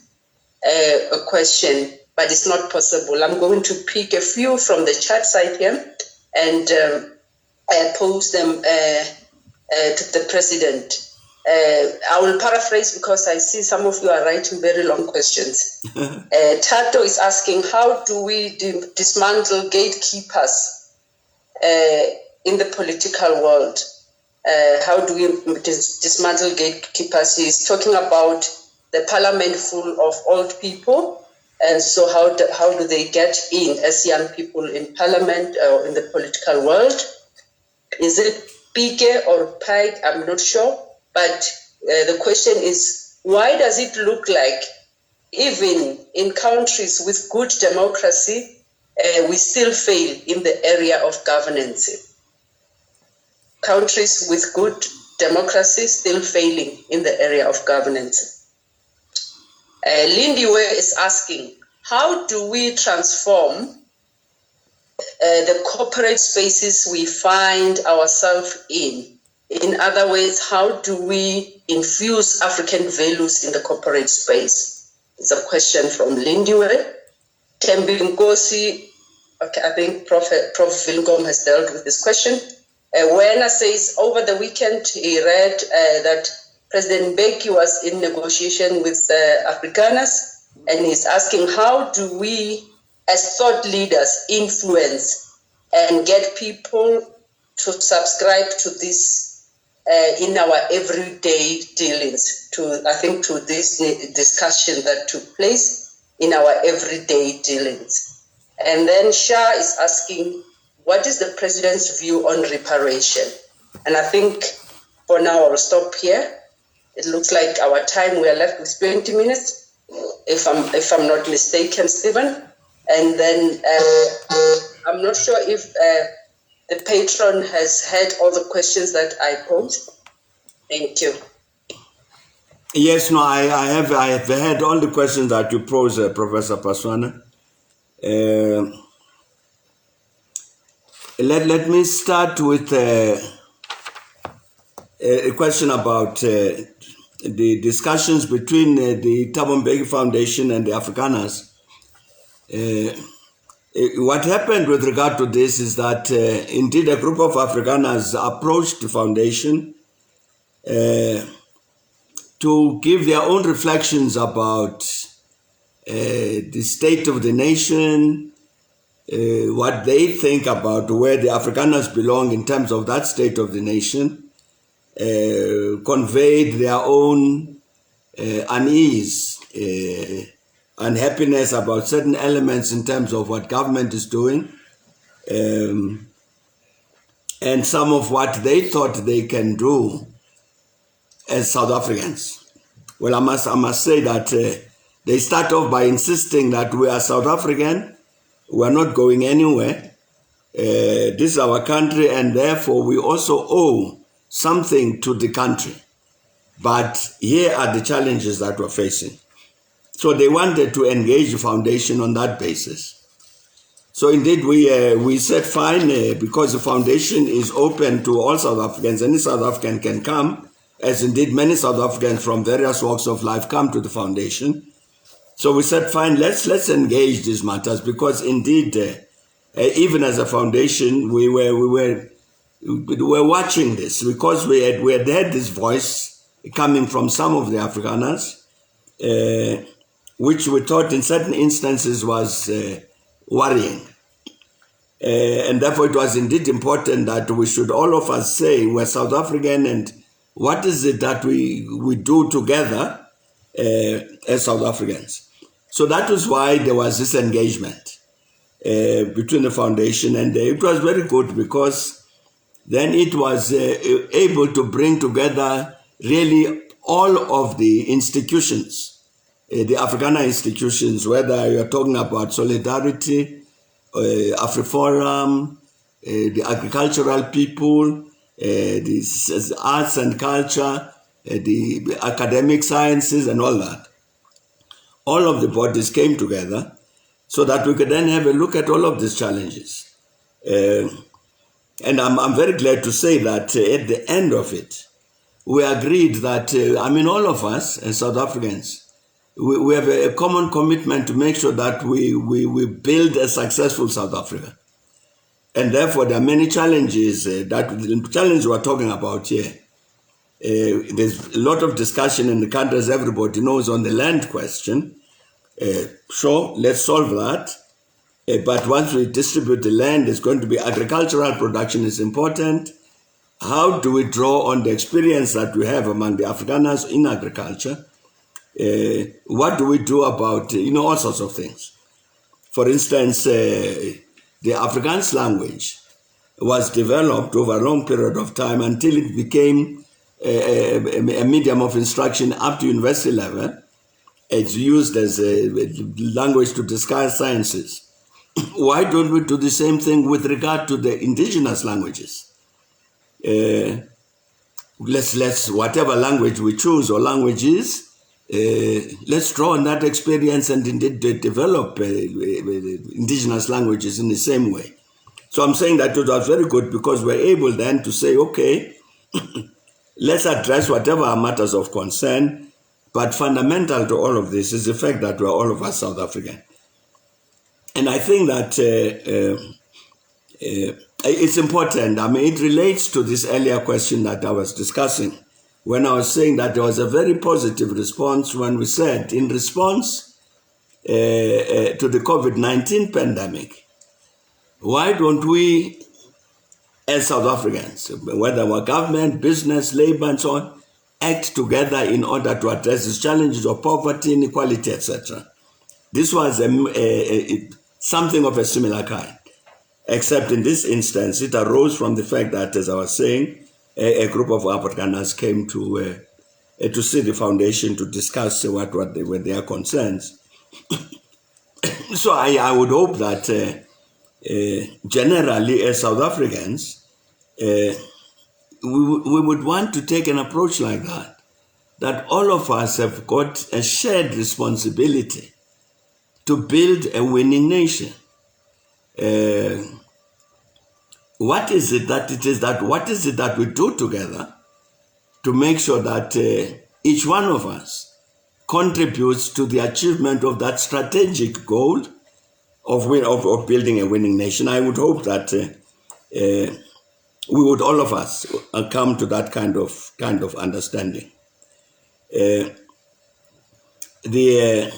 A: a question, but it's not possible. I'm going to pick a few from the chat site here and pose them to the president. I will paraphrase because I see some of you are writing very long questions. Tato is asking, how do we dismantle gatekeepers in the political world? How do we dismantle gatekeepers? He's talking about the parliament full of old people, and so how do they get in as young people in parliament or in the political world? Is it Pike or Pike? I'm not sure, but the question is, why does it look like even in countries with good democracy, we still fail in the area of governance? Countries with good democracy still failing in the area of governance. Lindiwe is asking, how do we transform the corporate spaces we find ourselves in? In other words, how do we infuse African values in the corporate space? It's a question from Lindiwe. Tembi Ngosi, okay, I think Prof. Vilgom has dealt with this question. Wena says, over the weekend he read that President Mbeki was in negotiation with Afrikaners, and he's asking, how do we, as thought leaders, influence and get people to subscribe to this in our everyday dealings, to this discussion that took place in our everyday dealings. And then Shah is asking, what is the president's view on reparation? And I think for now I'll stop here. It looks like our time, we are left with 20 minutes, if I'm not mistaken, Stephen. And then I'm not sure if the patron has heard all the questions that I posed. Thank you.
B: Yes, no, I have heard all the questions that you posed, Professor Paswana. Let me start with a question about the discussions between the Thabo Mbeki Foundation and the Afrikaners. What happened with regard to this is that indeed a group of Afrikaners approached the foundation to give their own reflections about the state of the nation, what they think about where the Afrikaners belong in terms of that state of the nation, conveyed their own unease unhappiness about certain elements in terms of what government is doing, and some of what they thought they can do as South Africans. Well, I must say that they start off by insisting that we are South African, we are not going anywhere. This is our country, and therefore we also owe something to the country. But here are the challenges that we're facing. So they wanted to engage the foundation on that basis. So indeed we said fine, because the foundation is open to all South Africans. Any South African can come, as indeed many South Africans from various walks of life come to the foundation. So we said fine, let's engage these matters, because indeed even as a foundation we were watching this, because we had heard this voice coming from some of the Afrikaners, which we thought in certain instances was worrying. And therefore it was indeed important that we should all of us say we're South African, and what is it that we do together as South Africans. So that was why there was this engagement between the foundation, and it was very good, because then it was able to bring together really all of the institutions, the Afrikaner institutions, whether you're talking about Solidarity, AfriForum, the agricultural people, the arts and culture, the academic sciences and all that. All of the bodies came together so that we could then have a look at all of these challenges. And I'm very glad to say that at the end of it, we agreed that, all of us as South Africans, we have a common commitment to make sure that we build a successful South Africa. And therefore, there are many challenges, the challenge we're talking about here. There's a lot of discussion in the country, as everybody knows, on the land question. Sure, let's solve that. But once we distribute the land, it's going to be agricultural production is important. How do we draw on the experience that we have among the Afrikaners in agriculture? What do we do about, all sorts of things? For instance, the Afrikaans language was developed over a long period of time until it became a medium of instruction up to university level. It's used as a language to discuss sciences. Why don't we do the same thing with regard to the indigenous languages? Let's whatever language we choose or languages, let's draw on that experience and indeed develop indigenous languages in the same way. So I'm saying that it was very good, because we're able then to say, okay, let's address whatever matters of concern, but fundamental to all of this is the fact that we're all of us South African. And I think that it's important. It relates to this earlier question that I was discussing, when I was saying that there was a very positive response when we said, in response to the COVID-19 pandemic, why don't we, as South Africans, whether our government, business, labor, and so on, act together in order to address these challenges of poverty, inequality, etc. This was something of a similar kind, except in this instance, it arose from the fact that, as I was saying, a group of Afrikaners came to see the foundation to discuss what were their concerns. So I would hope that generally, as South Africans, we would want to take an approach like that all of us have got a shared responsibility to build a winning nation. What is it that we do together to make sure that each one of us contributes to the achievement of that strategic goal of building a winning nation? I would hope that we would, all of us, come to that kind of understanding. The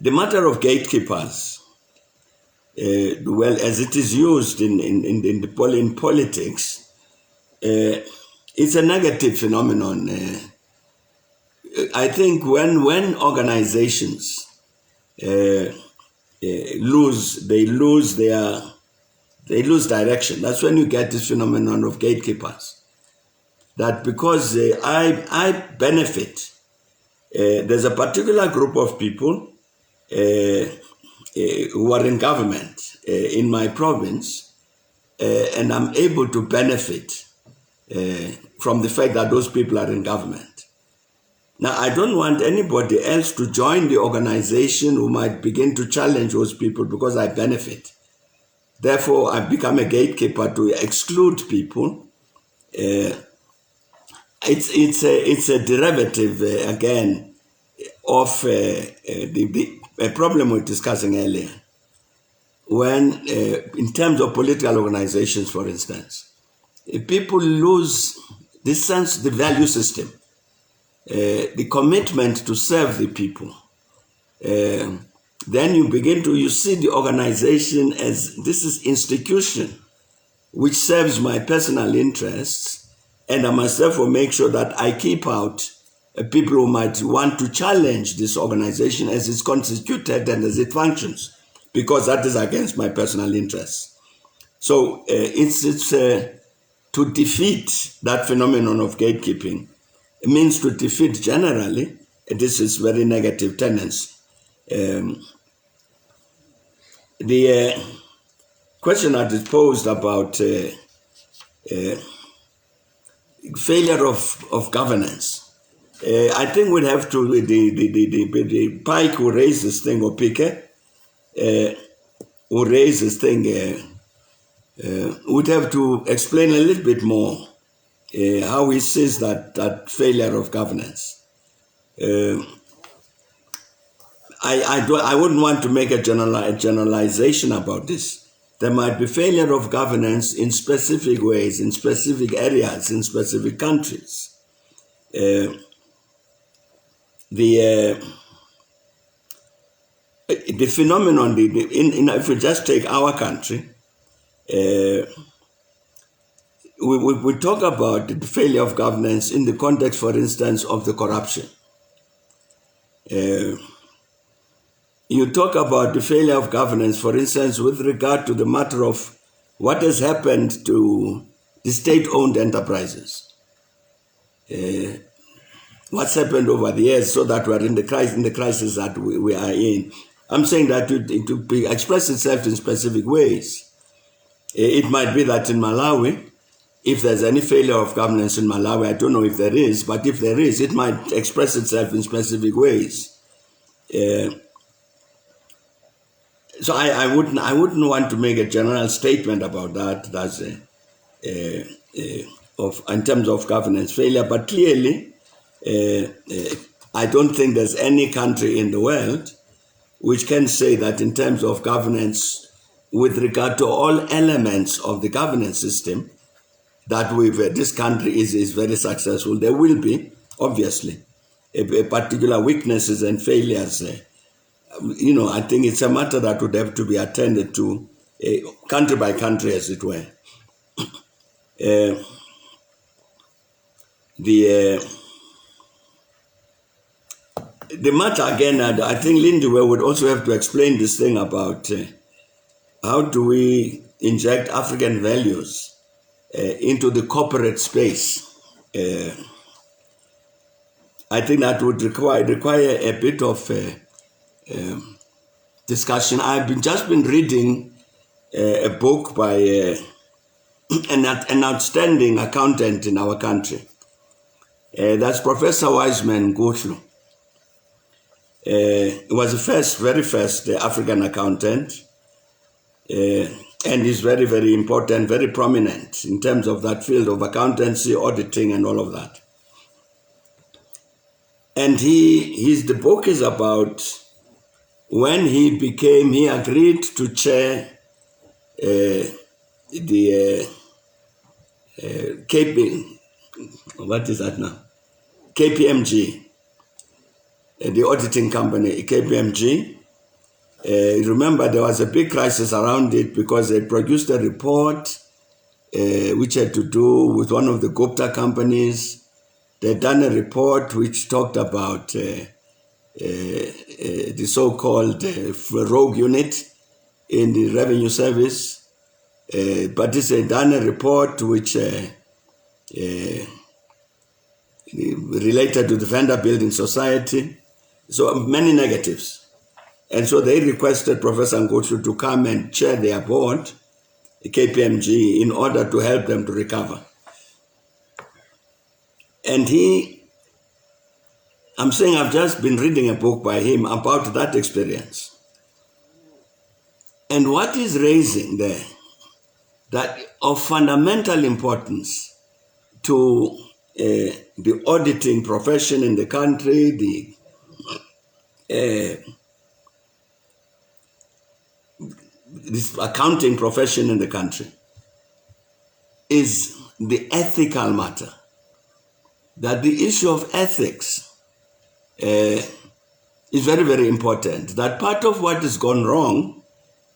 B: matter of gatekeepers, well, as it is used in politics, it's a negative phenomenon. I think when organizations lose direction, that's when you get this phenomenon of gatekeepers. That because I benefit, there's a particular group of people who are in government in my province, and I'm able to benefit from the fact that those people are in government. Now, I don't want anybody else to join the organization who might begin to challenge those people because I benefit. Therefore, I've become a gatekeeper to exclude people. It's a derivative, again, of a problem we were discussing earlier. When, in terms of political organizations, for instance, people lose this sense, the value system, the commitment to serve the people. Then you see the organization as this is institution which serves my personal interests, and I must therefore make sure that I keep out people who might want to challenge this organization as it's constituted and as it functions, because that is against my personal interests. So it's to defeat that phenomenon of gatekeeping. It means to defeat generally, this is very negative tendency. The question that is posed about failure of governance. I think we'd have to, the Pike who raised this thing, or Pique, who raised this thing, would have to explain a little bit more how he sees that failure of governance. I wouldn't want to make a generalization about this. There might be failure of governance in specific ways, in specific areas, in specific countries. The phenomenon, if we just take our country, we talk about the failure of governance in the context, for instance, of the corruption. You talk about the failure of governance, for instance, with regard to the matter of what has happened to the state-owned enterprises. What's happened over the years so that we're in the crisis that we are in. I'm saying that to express itself in specific ways. It might be that in Malawi, if there's any failure of governance in Malawi, I don't know if there is, but if there is, it might express itself in specific ways. So I wouldn't want to make a general statement about that. That's in terms of governance failure. But clearly, I don't think there's any country in the world which can say that in terms of governance, with regard to all elements of the governance system, that this country is very successful. There will be, obviously, particular weaknesses and failures. I think it's a matter that would have to be attended to country by country, as it were. The matter, again, I think Lindy would also have to explain this thing about how do we inject African values into the corporate space. I think that would require a bit of discussion. I've just been reading a book by an outstanding accountant in our country. That's Professor Wiseman Guthlu. He was the very first African accountant, and he's very, very important, very prominent in terms of that field of accountancy, auditing, and all of that. And the book is about when he agreed to chair the KPMG, the auditing company, KPMG. Remember, there was a big crisis around it because they produced a report which had to do with one of the Gupta companies, they'd done a report which talked about the so-called rogue unit in the revenue service. But it's done a report which related to the vendor building society. So many negatives. And so they requested Professor Ngutsu to come and chair their board, KPMG, in order to help them to recover. And I'm saying I've just been reading a book by him about that experience. And what is raising there, that of fundamental importance to the auditing profession in the country, this accounting profession in the country, is the ethical matter. That the issue of ethics is very, very important. That part of what has gone wrong,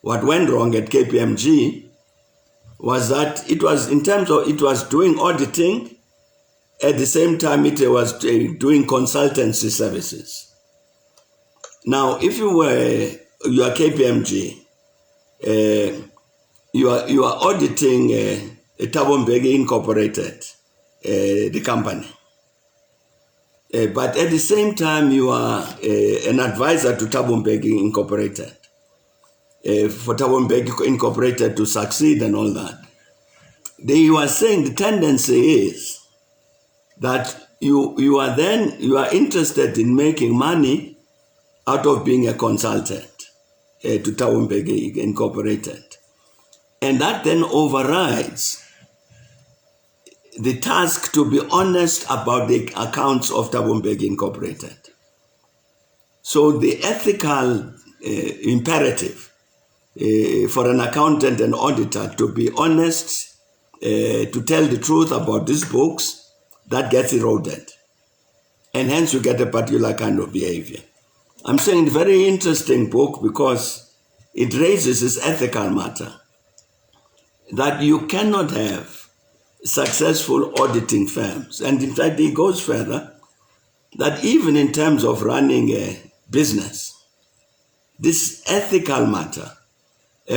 B: what went wrong at KPMG, was that it was in terms of it was doing auditing, at the same time it was doing consultancy services. Now, if you are KPMG, you are auditing Thabo Mbeki Incorporated, the company. But at the same time, you are an advisor to Thabo Mbeki Incorporated, for Thabo Mbeki Incorporated to succeed and all that. You are saying the tendency is that you are interested in making money out of being a consultant to Thabo Mbeki Incorporated. And that then overrides the task to be honest about the accounts of Thabo Mbeki Incorporated. So the ethical imperative for an accountant and auditor to be honest, to tell the truth about these books, that gets eroded. And hence you get a particular kind of behavior. I'm saying it's a very interesting book because it raises this ethical matter that you cannot have successful auditing firms. And in fact, it goes further, that even in terms of running a business, this ethical matter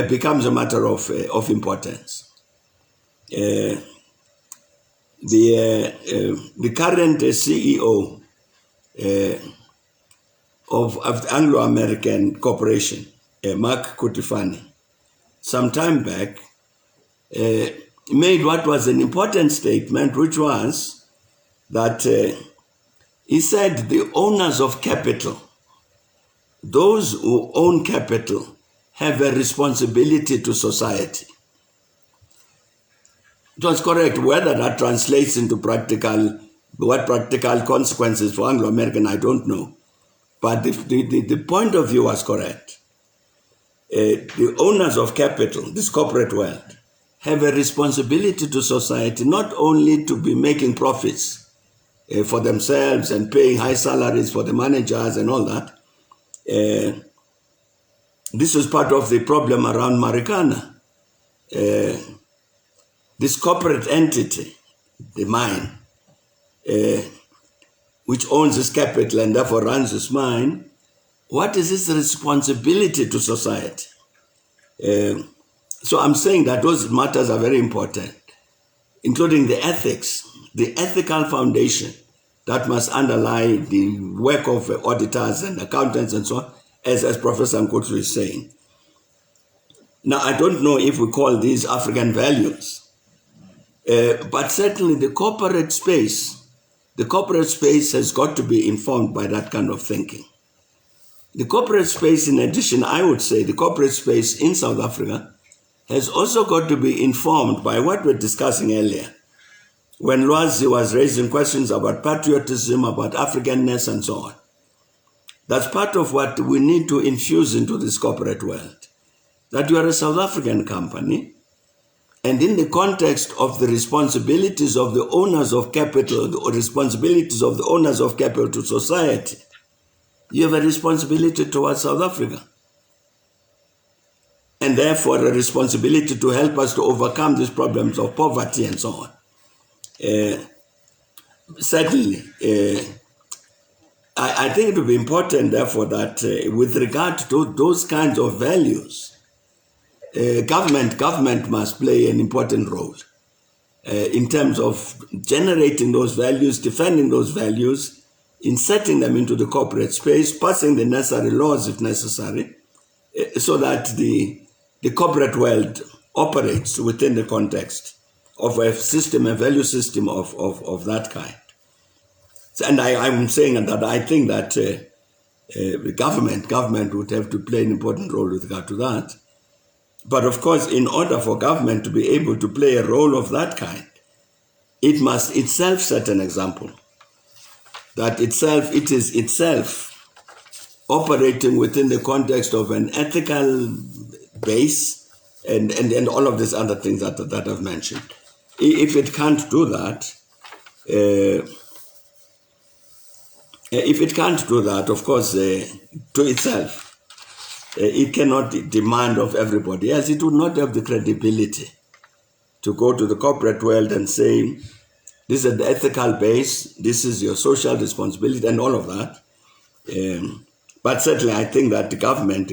B: becomes a matter of importance. The current CEO of Anglo-American Corporation, Mark Kutifani, some time back, made what was an important statement, which was that he said the owners of capital, those who own capital, have a responsibility to society. It was correct. Whether that translates into practical consequences for Anglo-American, I don't know. But the point of view was correct. The owners of capital, this corporate wealth, have a responsibility to society, not only to be making profits for themselves and paying high salaries for the managers and all that. This is part of the problem around Marikana. This corporate entity, the mine, which owns this capital and therefore runs this mine, what is its responsibility to society? So I'm saying that those matters are very important, including the ethics, the ethical foundation that must underlie the work of auditors and accountants and so on, as Professor Nkutsu is saying. Now, I don't know if we call these African values, but certainly the corporate space has got to be informed by that kind of thinking. The corporate space, in addition, I would say the corporate space in South Africa has also got to be informed by what we're discussing earlier, when Lwazi was raising questions about patriotism, about Africanness, and so on. That's part of what we need to infuse into this corporate world, that you are a South African company, and in the context of the responsibilities of the owners of capital, the responsibilities of the owners of capital to society, you have a responsibility towards South Africa. And therefore a responsibility to help us to overcome these problems of poverty and so on. certainly, I think it would be important, therefore, that with regard to those kinds of values, government must play an important role in terms of generating those values, defending those values, inserting them into the corporate space, passing the necessary laws if necessary, so that the corporate world operates within the context of a system, a value system of that kind. And I'm saying that I think that the government would have to play an important role with regard to that. But of course, in order for government to be able to play a role of that kind, it must itself set an example. That it is itself operating within the context of an ethical base and all of these other things that I've mentioned. If it can't do that, of course, to itself, it cannot demand of everybody else. It would not have the credibility to go to the corporate world and say, this is the ethical base, this is your social responsibility, and all of that. But certainly, I think that the government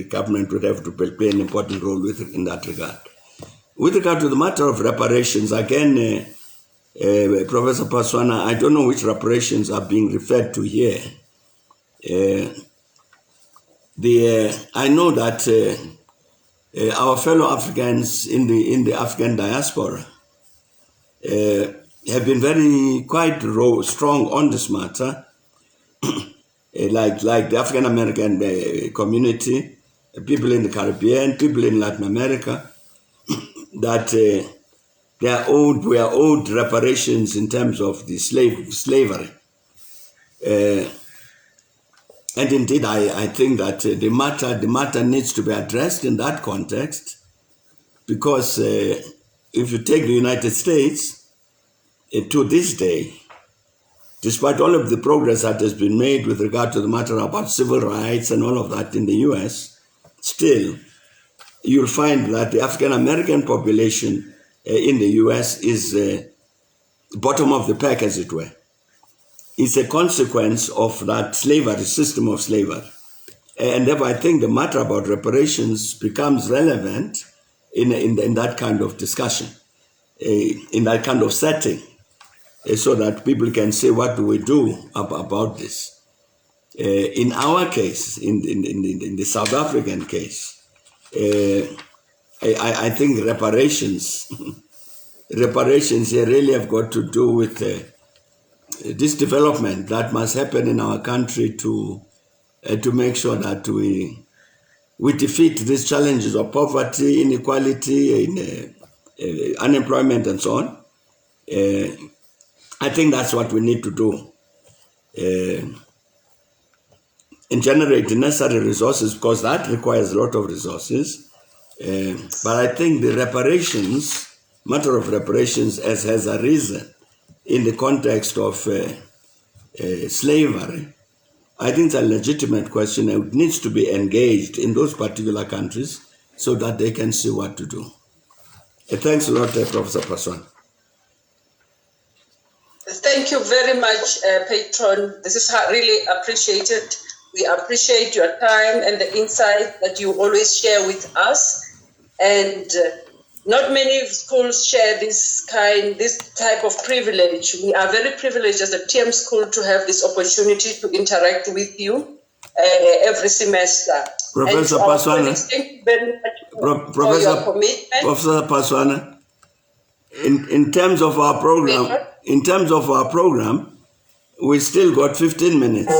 B: would have to play an important role in that regard. With regard to the matter of reparations, again, Professor Paswana, I don't know which reparations are being referred to here. I know that our fellow Africans in the African diaspora have been quite strong on this matter, like the African American community, people in the Caribbean, people in Latin America, that we are owed reparations in terms of the slavery. And indeed, I think that the matter needs to be addressed in that context, because if you take the United States, to this day, despite all of the progress that has been made with regard to the matter about civil rights and all of that in the US, still, you'll find that the African American population in the US is bottom of the pack, as it were. It's a consequence of that system of slavery. And therefore, I think the matter about reparations becomes relevant in that kind of discussion, in that kind of setting, so that people can say, what do we do about this? In our case, in the South African case, I think reparations here really have got to do with this development that must happen in our country to make sure that we defeat these challenges of poverty, inequality, unemployment, and so on. I think that's what we need to do. And generate the necessary resources, because that requires a lot of resources. But I think the matter of reparations has arisen in the context of slavery. I think it's a legitimate question, and it needs to be engaged in those particular countries so that they can see what to do. Thanks a lot, Professor Paswan.
A: Thank you very much, Patron. This is really appreciated. We appreciate your time and the insight that you always share with us. And not many schools share this type of privilege. We are very privileged as a TM school to have this opportunity to interact with you every semester.
B: Professor Paswana,
A: thank you very much for your commitment.
B: Professor Paswana, in terms of our program, we still got 15 minutes.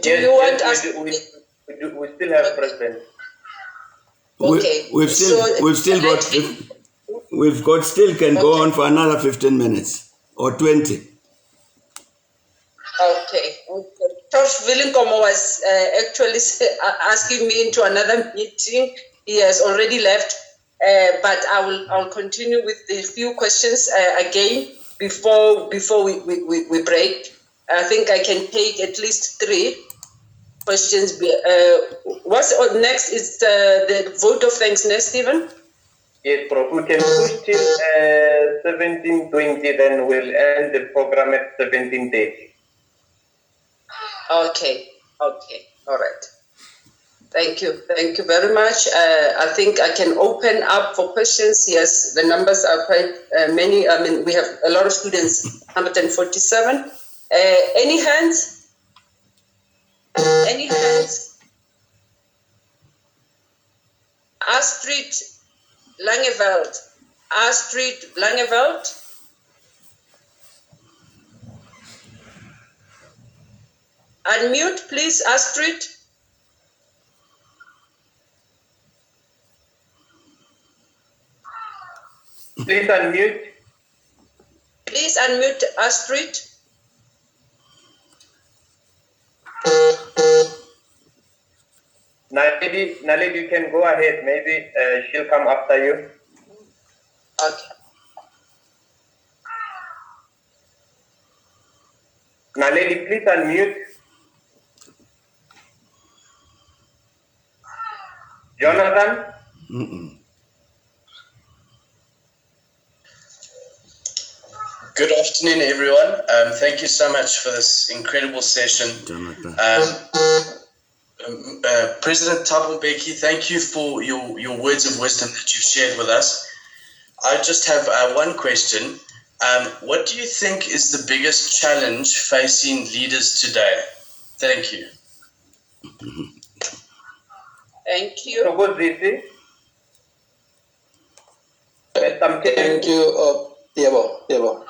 A: Do you want us?
C: We still have President.
A: Okay.
B: We've can go on for another 15 minutes or 20.
A: Okay. Prof. Willinkomo was actually asking me into another meeting. He has already left, but I'll continue with the few questions again before we break. I think I can take at least 3 questions. What's next is the vote of thanks, Stephen?
C: Yes, Prof. We can push till 17:20, then we'll end the program at 17:30.
A: Okay, all right. Thank you very much. I think I can open up for questions. Yes, the numbers are quite many. I mean, we have a lot of students, 147. Any hands? Any hands? Astrid Langeveld. Unmute, please, Astrid.
C: Please unmute.
A: Please unmute, Astrid.
C: Naledi, you can go ahead. Maybe she'll come after you.
A: Okay.
C: Naledi, please unmute. Jonathan?
J: Good afternoon, everyone. Thank you so much for this incredible session. President Thabo Mbeki, thank you for your words of wisdom that you've shared with us. I just have one question. What do you think is the biggest challenge facing leaders today? Thank you.
A: Thank you.
K: Thank you.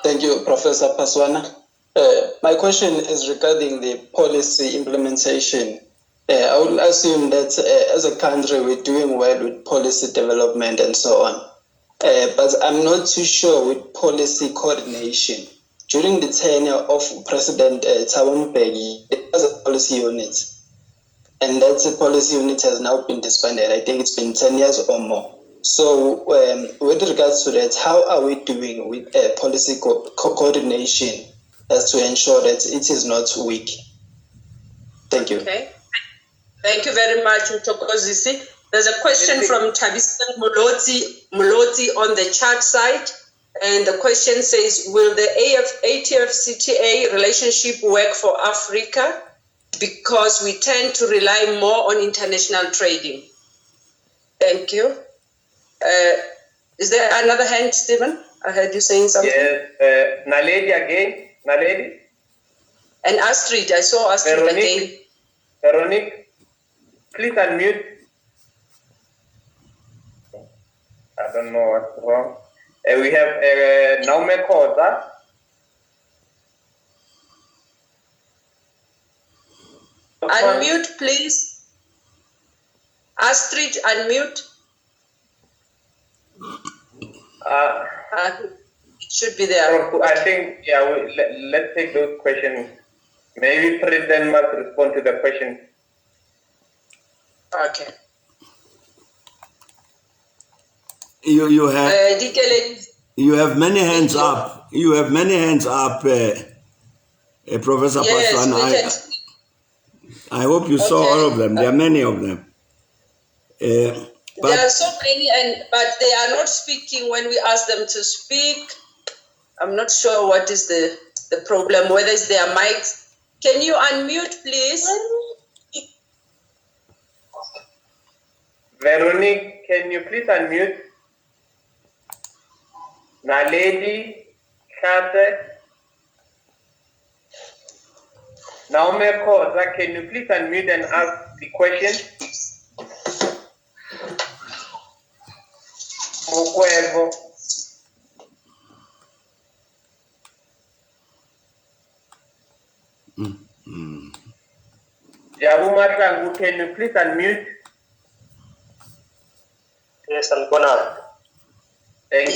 K: Thank you, Professor Paswana. My question is regarding the policy implementation. I would assume that as a country we're doing well with policy development and so on. But I'm not too sure with policy coordination. During the tenure of President Thabo Mbeki, there was a policy unit. And that policy unit has now been disbanded. I think it's been 10 years or more. So with regards to that, how are we doing with policy coordination as to ensure that it is not weak? Thank you.
A: Okay. Thank you very much, Mtokozisi. There's a question from Tabisa Muloti on the chat side. And the question says, will the ATF-CTA relationship work for Africa? Because we tend to rely more on international trading. Thank you. Is there another hand, Stephen? I heard you saying something.
C: Yes, Naledi again. Naledi.
A: And Astrid, I saw Astrid again.
C: Veronique, please unmute. I don't know what's wrong. We have Naume Koza.
A: Unmute, please. Astrid, unmute. It should be there.
C: I think, yeah, let's take those questions. Maybe President must respond to the question.
A: Okay.
B: You have many hands up. You have many hands up, Professor Paswan. I hope you saw all of them. There are many of them.
A: There are so many, but they are not speaking when we ask them to speak. I'm not sure what is the problem, whether it's their mics. Can you unmute, please?
C: Veronique, can you please unmute? Naledi, Kate. Naume Koza, can you please unmute and ask the question? Mukwego. Jabu, can you please unmute?
H: Yes, I'm gonna.
C: Thank you.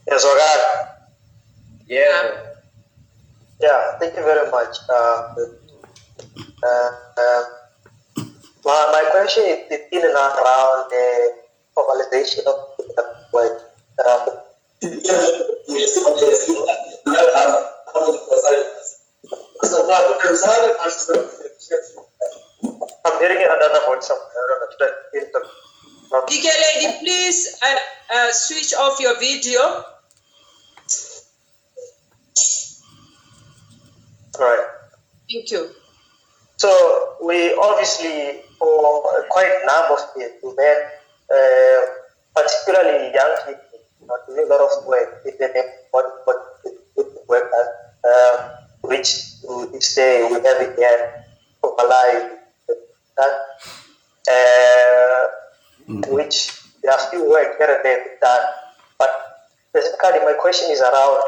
H: Yes, okay.
C: Yeah.
H: Yeah, thank you very much. My question is in and around the formalization of the word. I'm hearing another word somewhere.
A: DK lady, please switch off your video.
L: Right.
A: Thank you.
L: So we obviously, for quite a number of people, particularly young people, doing a lot of work with the workers, which to this day we have again from alive, which there are still work here and there done. But basically, my question is around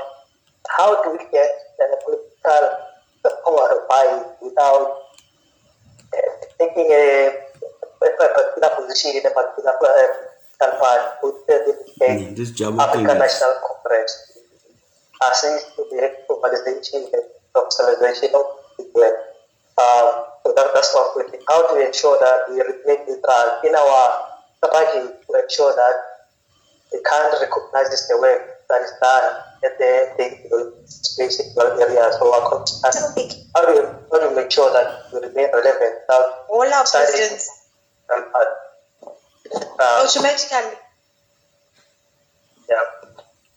L: how do we get political support by without taking a particular position in a particular part with the African National Conference, assist to the formalization and professionalization of the work. So that's one question. How to ensure that we remain neutral in our strategy to ensure that the country recognizes the work that is done at the specific area. So how do we make sure that we remain relevant?
D: All our presidents. Automatically.
L: Yeah.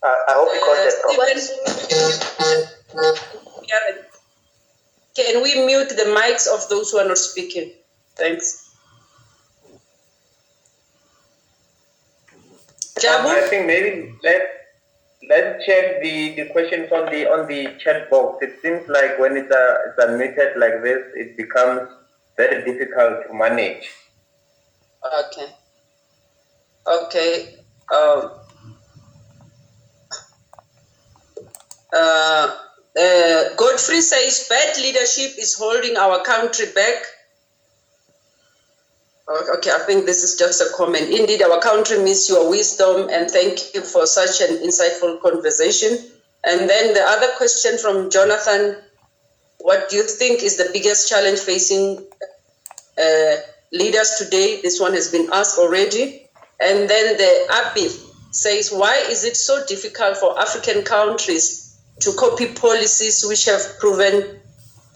L: I hope you got
A: that. Can we mute the mics of those who are not speaking? Thanks. Jabu?
C: I think maybe let's check the questions on the chat box. It seems like when it's unmuted like this, it becomes very difficult to manage.
A: Okay. Okay. Godfrey says bad leadership is holding our country back. Okay, I think this is just a comment. Indeed, our country needs your wisdom, and thank you for such an insightful conversation. And then the other question from Jonathan, what do you think is the biggest challenge facing leaders today? This one has been asked already. And then the Abid says, why is it so difficult for African countries to copy policies which have proven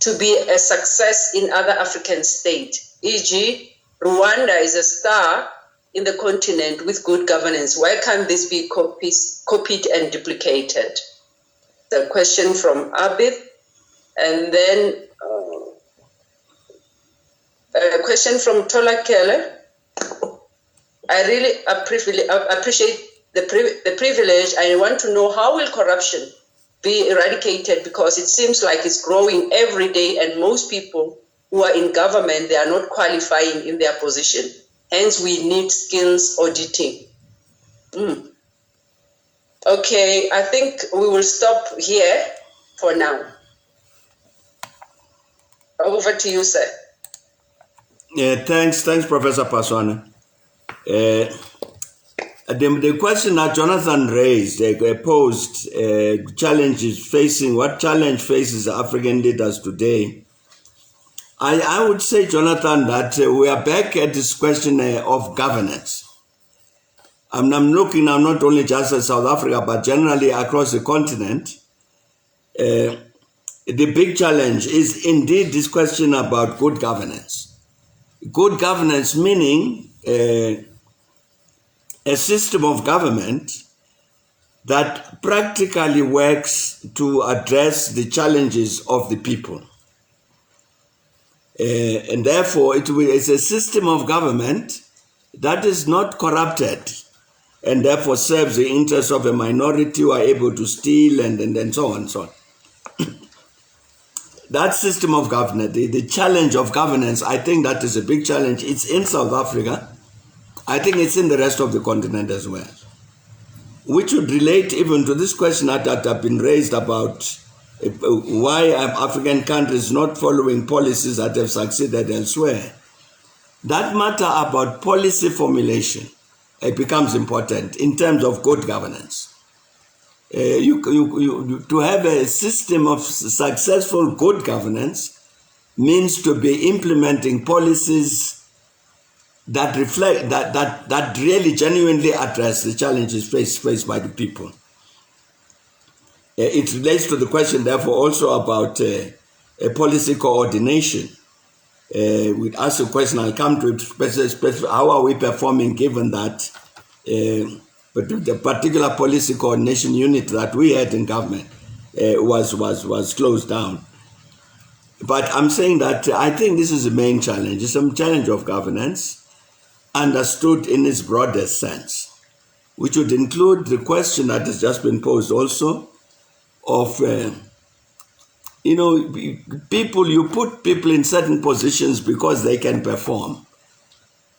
A: to be a success in other African states? E.g., Rwanda is a star in the continent with good governance. Why can't this be copied and duplicated? The question from Abid. And then a question from Tola Keller. I really appreciate the privilege. I want to know, how will corruption be eradicated? Because it seems like it's growing every day, and most people who are in government, they are not qualifying in their position. Hence, we need skills auditing. Okay, I think we will stop here for now. Over to you, sir.
B: Yeah, thanks, Professor Paswana. The question that Jonathan raised, posed challenges facing, what challenge faces African leaders today? I would say, Jonathan, that we are back at this question of governance. I'm looking now not only just at South Africa, but generally across the continent. The big challenge is indeed this question about good governance. Good governance meaning a system of government that practically works to address the challenges of the people. And therefore, it's a system of government that is not corrupted and therefore serves the interests of a minority who are able to steal and so on and so on. That system of government, the challenge of governance, I think that is a big challenge. It's in South Africa. I think it's in the rest of the continent as well. Which would relate even to this question that have been raised about why African countries not following policies that have succeeded elsewhere. That matter about policy formulation, it becomes important in terms of good governance. To have a system of successful good governance means to be implementing policies that reflect, that really genuinely address the challenges faced by the people. It relates to the question, therefore, also about policy coordination. we ask a question, I'll come to it, how are we performing given that but the particular policy coordination unit that we had in government was closed down. But I'm saying that I think this is the main challenge. It's a challenge of governance understood in its broadest sense, which would include the question that has just been posed also of, you put people in certain positions because they can perform.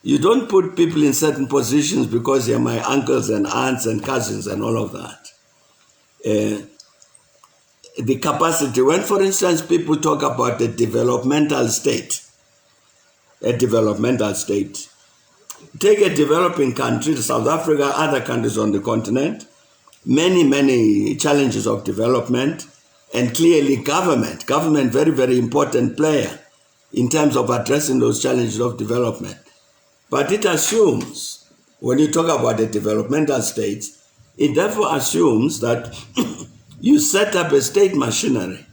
B: You don't put people in certain positions because they're my uncles and aunts and cousins and all of that. The capacity, when for instance people talk about a developmental state, take a developing country, South Africa, other countries on the continent, many challenges of development, and clearly government, very, very important player in terms of addressing those challenges of development. But it assumes, when you talk about the developmental states, it therefore assumes that you set up a state machinery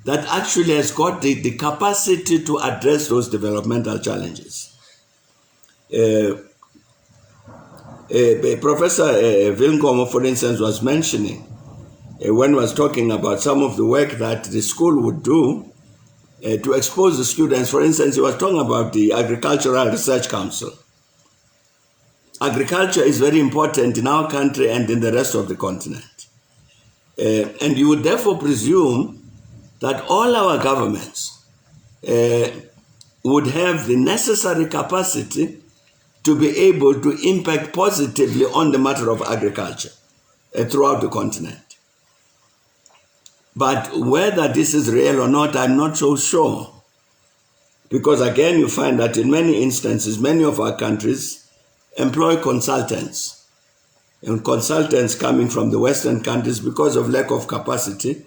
B: that actually has got the capacity to address those developmental challenges. Professor Vilnkomo, for instance, was mentioning, when was talking about some of the work that the school would do to expose the students. For instance, he was talking about the Agricultural Research Council. Agriculture is very important in our country and in the rest of the continent. And you would therefore presume that all our governments would have the necessary capacity to be able to impact positively on the matter of agriculture throughout the continent. But whether this is real or not, I'm not so sure. Because again, you find that in many instances, many of our countries employ consultants. And consultants coming from the Western countries because of lack of capacity.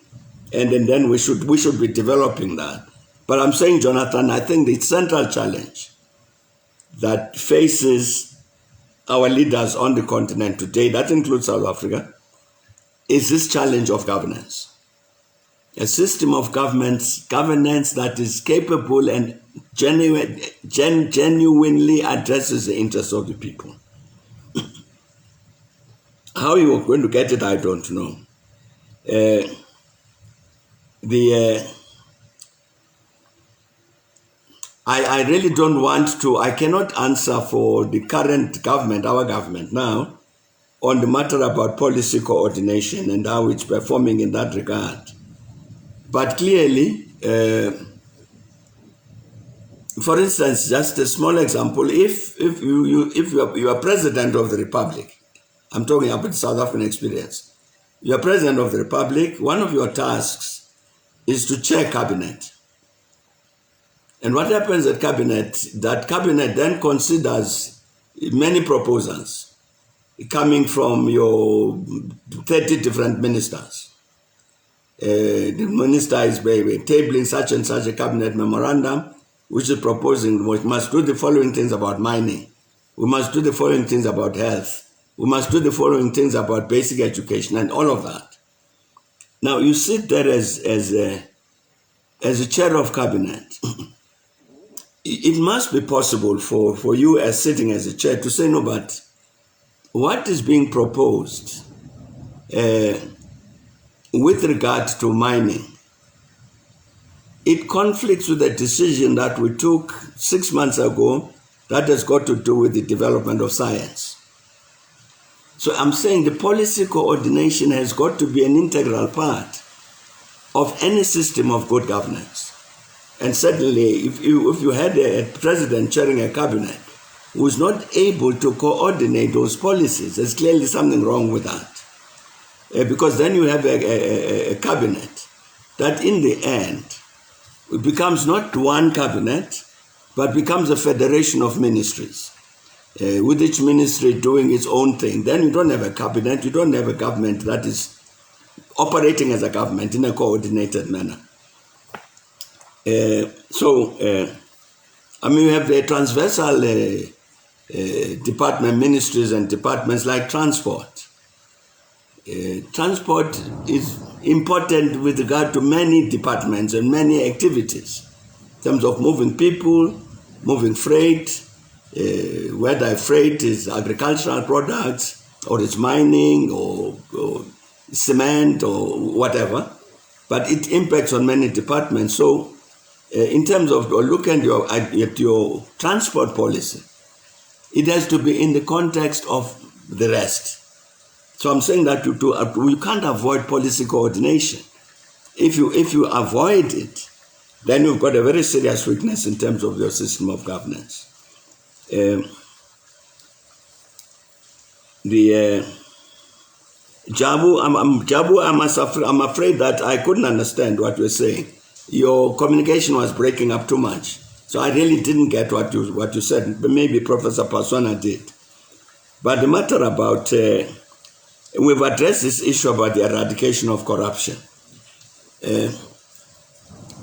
B: And then we should be developing that. But I'm saying, Jonathan, I think the central challenge that faces our leaders on the continent today, that includes South Africa, is this challenge of governance. A system of governance that is capable and genuinely addresses the interests of the people. How you are going to get it, I don't know. I really don't want to, I cannot answer for the current government, our government now, on the matter about policy coordination and how it's performing in that regard. But clearly, for instance, just a small example, if you are president of the Republic, I'm talking about the South African experience, you are president of the Republic, one of your tasks is to chair cabinet. And what happens at cabinet, that cabinet then considers many proposals coming from your 30 different ministers. The minister is tabling such and such a cabinet memorandum, which is proposing we must do the following things about mining. We must do the following things about health. We must do the following things about basic education and all of that. Now you sit there as a chair of cabinet. It must be possible for you as sitting as a chair to say, no, but what is being proposed with regard to mining, it conflicts with the decision that we took 6 months ago that has got to do with the development of science. So I'm saying the policy coordination has got to be an integral part of any system of good governance. And certainly, if you had a president chairing a cabinet who is not able to coordinate those policies, there's clearly something wrong with that. Because then you have a cabinet that in the end it becomes not one cabinet, but becomes a federation of ministries, with each ministry doing its own thing. Then you don't have a cabinet, you don't have a government that is operating as a government in a coordinated manner. We have the transversal department ministries and departments like transport. Transport is important with regard to many departments and many activities. in terms of moving people, moving freight, whether freight is agricultural products, or it's mining, or cement, or whatever. But it impacts on many departments. So in terms of looking at your transport policy, it has to be in the context of the rest. So I'm saying that you can't avoid policy coordination. If you avoid it, then you've got a very serious weakness in terms of your system of governance. Jabu, I'm afraid that I couldn't understand what you were saying. Your communication was breaking up too much. So I really didn't get what you said. But maybe Professor Paswana did. But the matter about, we've addressed this issue about the eradication of corruption.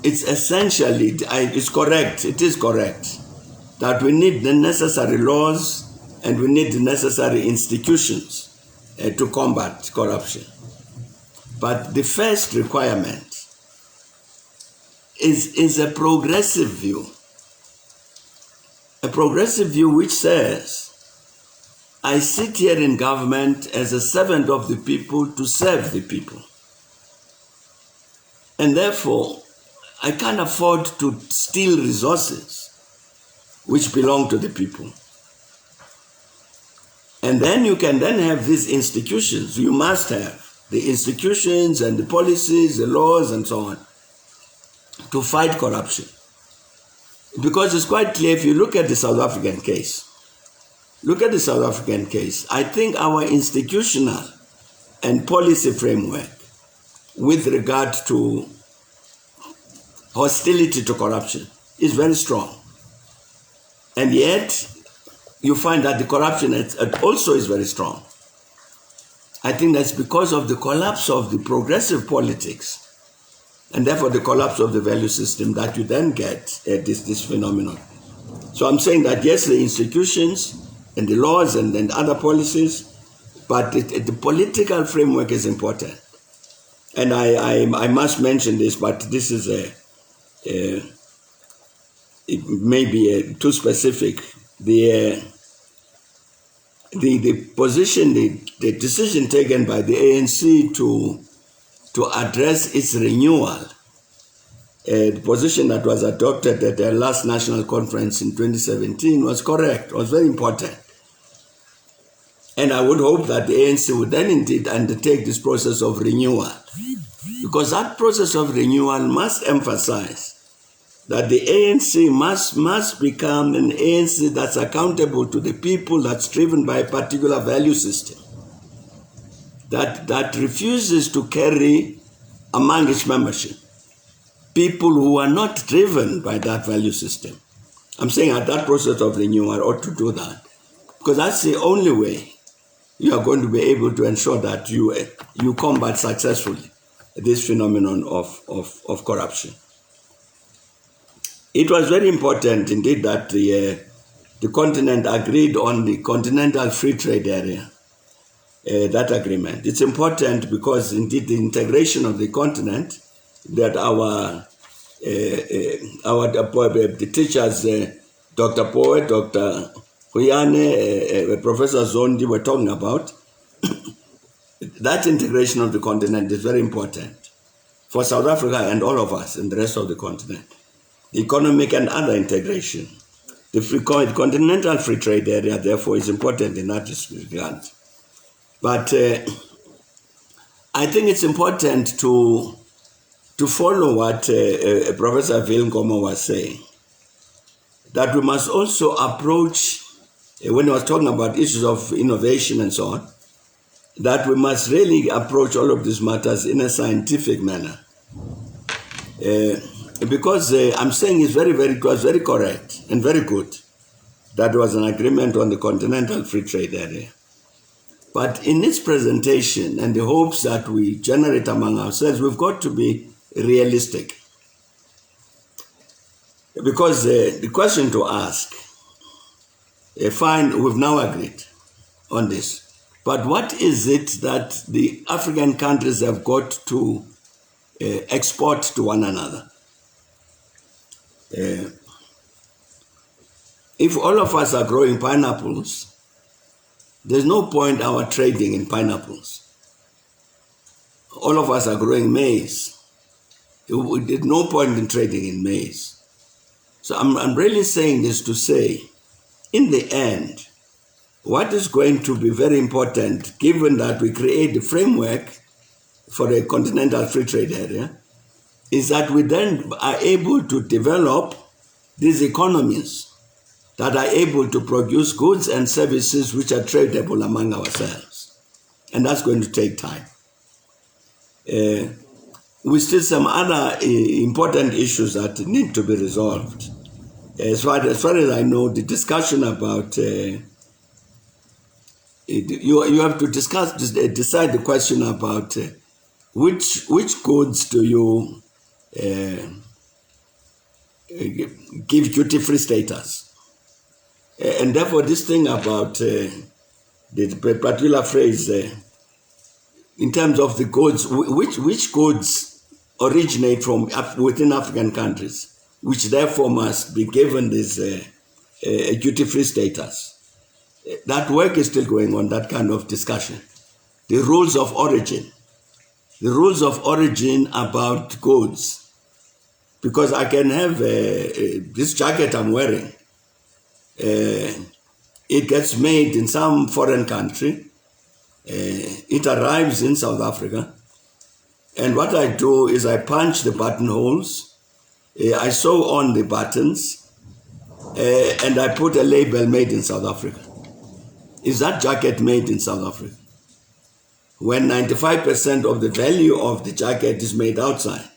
B: It's essentially, it's correct, it is correct, that we need the necessary laws and we need the necessary institutions to combat corruption. But the first requirement is a progressive view. A progressive view which says, I sit here in government as a servant of the people to serve the people. And therefore, I can't afford to steal resources which belong to the people. And then you can then have these institutions. You must have the institutions and the policies, the laws, and so on, to fight corruption. Because it's quite clear, if you look at the South African case, I think our institutional and policy framework with regard to hostility to corruption is very strong. And yet, you find that the corruption also is very strong. I think that's because of the collapse of the progressive politics, and therefore the collapse of the value system, that you then get this phenomenon. So I'm saying that yes, the institutions and the laws and other policies, but the political framework is important. And I must mention this, but this is it may be too specific. The position, the decision taken by the ANC to address its renewal, the position that was adopted at their last national conference in 2017 was correct, was very important. And I would hope that the ANC would then indeed undertake this process of renewal, because that process of renewal must emphasize that the ANC must become an ANC that's accountable to the people, that's driven by a particular value system, that refuses to carry among its membership people who are not driven by that value system. I'm saying that process of renewal ought to do that, because that's the only way you are going to be able to ensure that you combat successfully this phenomenon of corruption. It was very important indeed that the continent agreed on the Continental Free Trade Area, that agreement. It's important because indeed the integration of the continent, that the teachers, Dr. Poe, Dr. Huyane, Professor Zondi were talking about, that integration of the continent is very important for South Africa and all of us and the rest of the continent. Economic and other integration. The Continental Free Trade Area, therefore, is important in that regard. But I think it's important to follow what Professor Vilnkomo was saying, that we must also approach, when he was talking about issues of innovation and so on, that we must really approach all of these matters in a scientific manner. Because I'm saying it was very correct and very good that there was an agreement on the Continental Free Trade Area. But in its presentation and the hopes that we generate among ourselves, we've got to be realistic. Because the question to ask, fine, we've now agreed on this, but what is it that the African countries have got to export to one another? If all of us are growing pineapples, there's no point our trading in pineapples. All of us are growing maize. There's no point in trading in maize. So I'm really saying this to say, in the end, what is going to be very important, given that we create the framework for a continental free trade area, is that we then are able to develop these economies that are able to produce goods and services which are tradable among ourselves. And that's going to take time. We still some other important issues that need to be resolved. As far as I know, the discussion about you have to decide the question about which goods do you give duty-free status. And therefore, this thing about the particular phrase, in terms of the goods, which goods originate from within African countries, which therefore must be given this duty-free status. That work is still going on, that kind of discussion. The rules of origin about goods, because I can have this jacket I'm wearing, it gets made in some foreign country, it arrives in South Africa, and what I do is I punch the buttonholes, I sew on the buttons, and I put a label made in South Africa. Is that jacket made in South Africa? When 95% of the value of the jacket is made outside.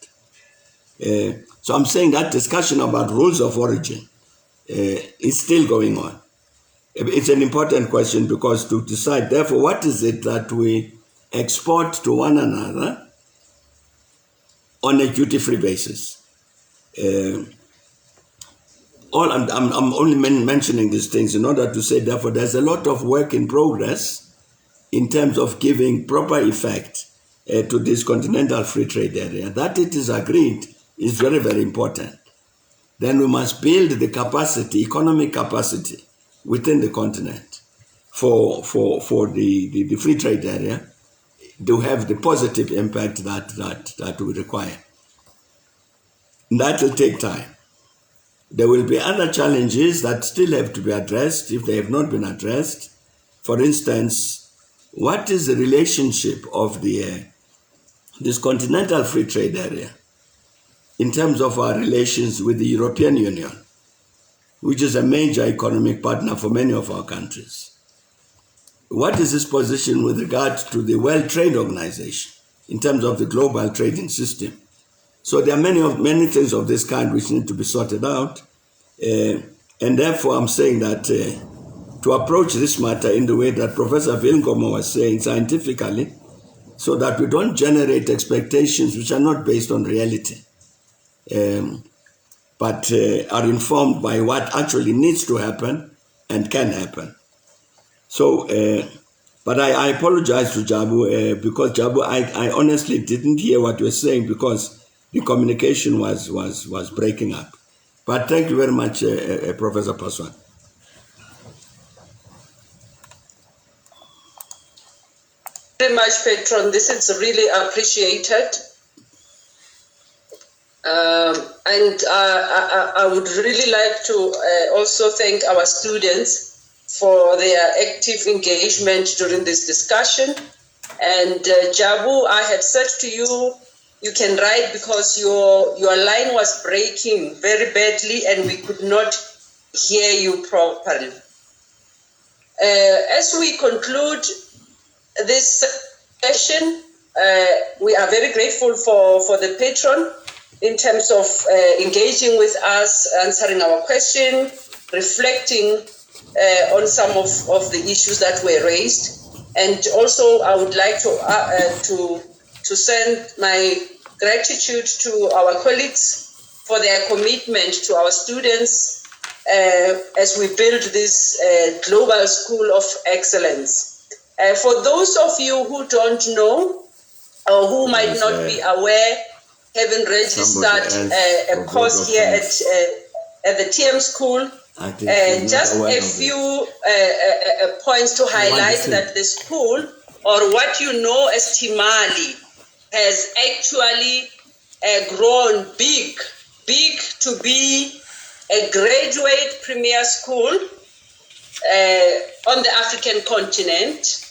B: So I'm saying that discussion about rules of origin is still going on. It's an important question because to decide, therefore, what is it that we export to one another on a duty-free basis? I'm only mentioning these things in order to say, therefore, there's a lot of work in progress in terms of giving proper effect to this continental free trade area. That it is agreed is very, very important. Then we must build the capacity, economic capacity within the continent for the free trade area to have the positive impact that we require. That will take time. There will be other challenges that still have to be addressed if they have not been addressed. For instance, what is the relationship of this continental free trade area in terms of our relations with the European Union, which is a major economic partner for many of our countries? What is its position with regard to the World Trade Organization in terms of the global trading system? So there are many things of this kind which need to be sorted out. And therefore, I'm saying that to approach this matter in the way that Professor Vilnkomo was saying, scientifically, so that we don't generate expectations which are not based on reality, but are informed by what actually needs to happen and can happen. So, but I apologize to Jabu, because Jabu, I honestly didn't hear what you were saying because the communication was breaking up. But thank you very much, Professor Paswan.
A: Very much, Patron. This is really appreciated. And I would really like to also thank our students for their active engagement during this discussion. And Jabu, I had said to you, you can write because your line was breaking very badly and we could not hear you properly. As we conclude this session, we are very grateful for the patron in terms of engaging with us, answering our question, reflecting on some of the issues that were raised. And also I would like to send my gratitude to our colleagues for their commitment to our students as we build this global school of excellence. For those of you who don't know or who might not be aware, having registered a course here at at the TM school. Just a few points to highlight that the school, or what you know as Timali, has actually grown big to be a graduate premier school on the African continent.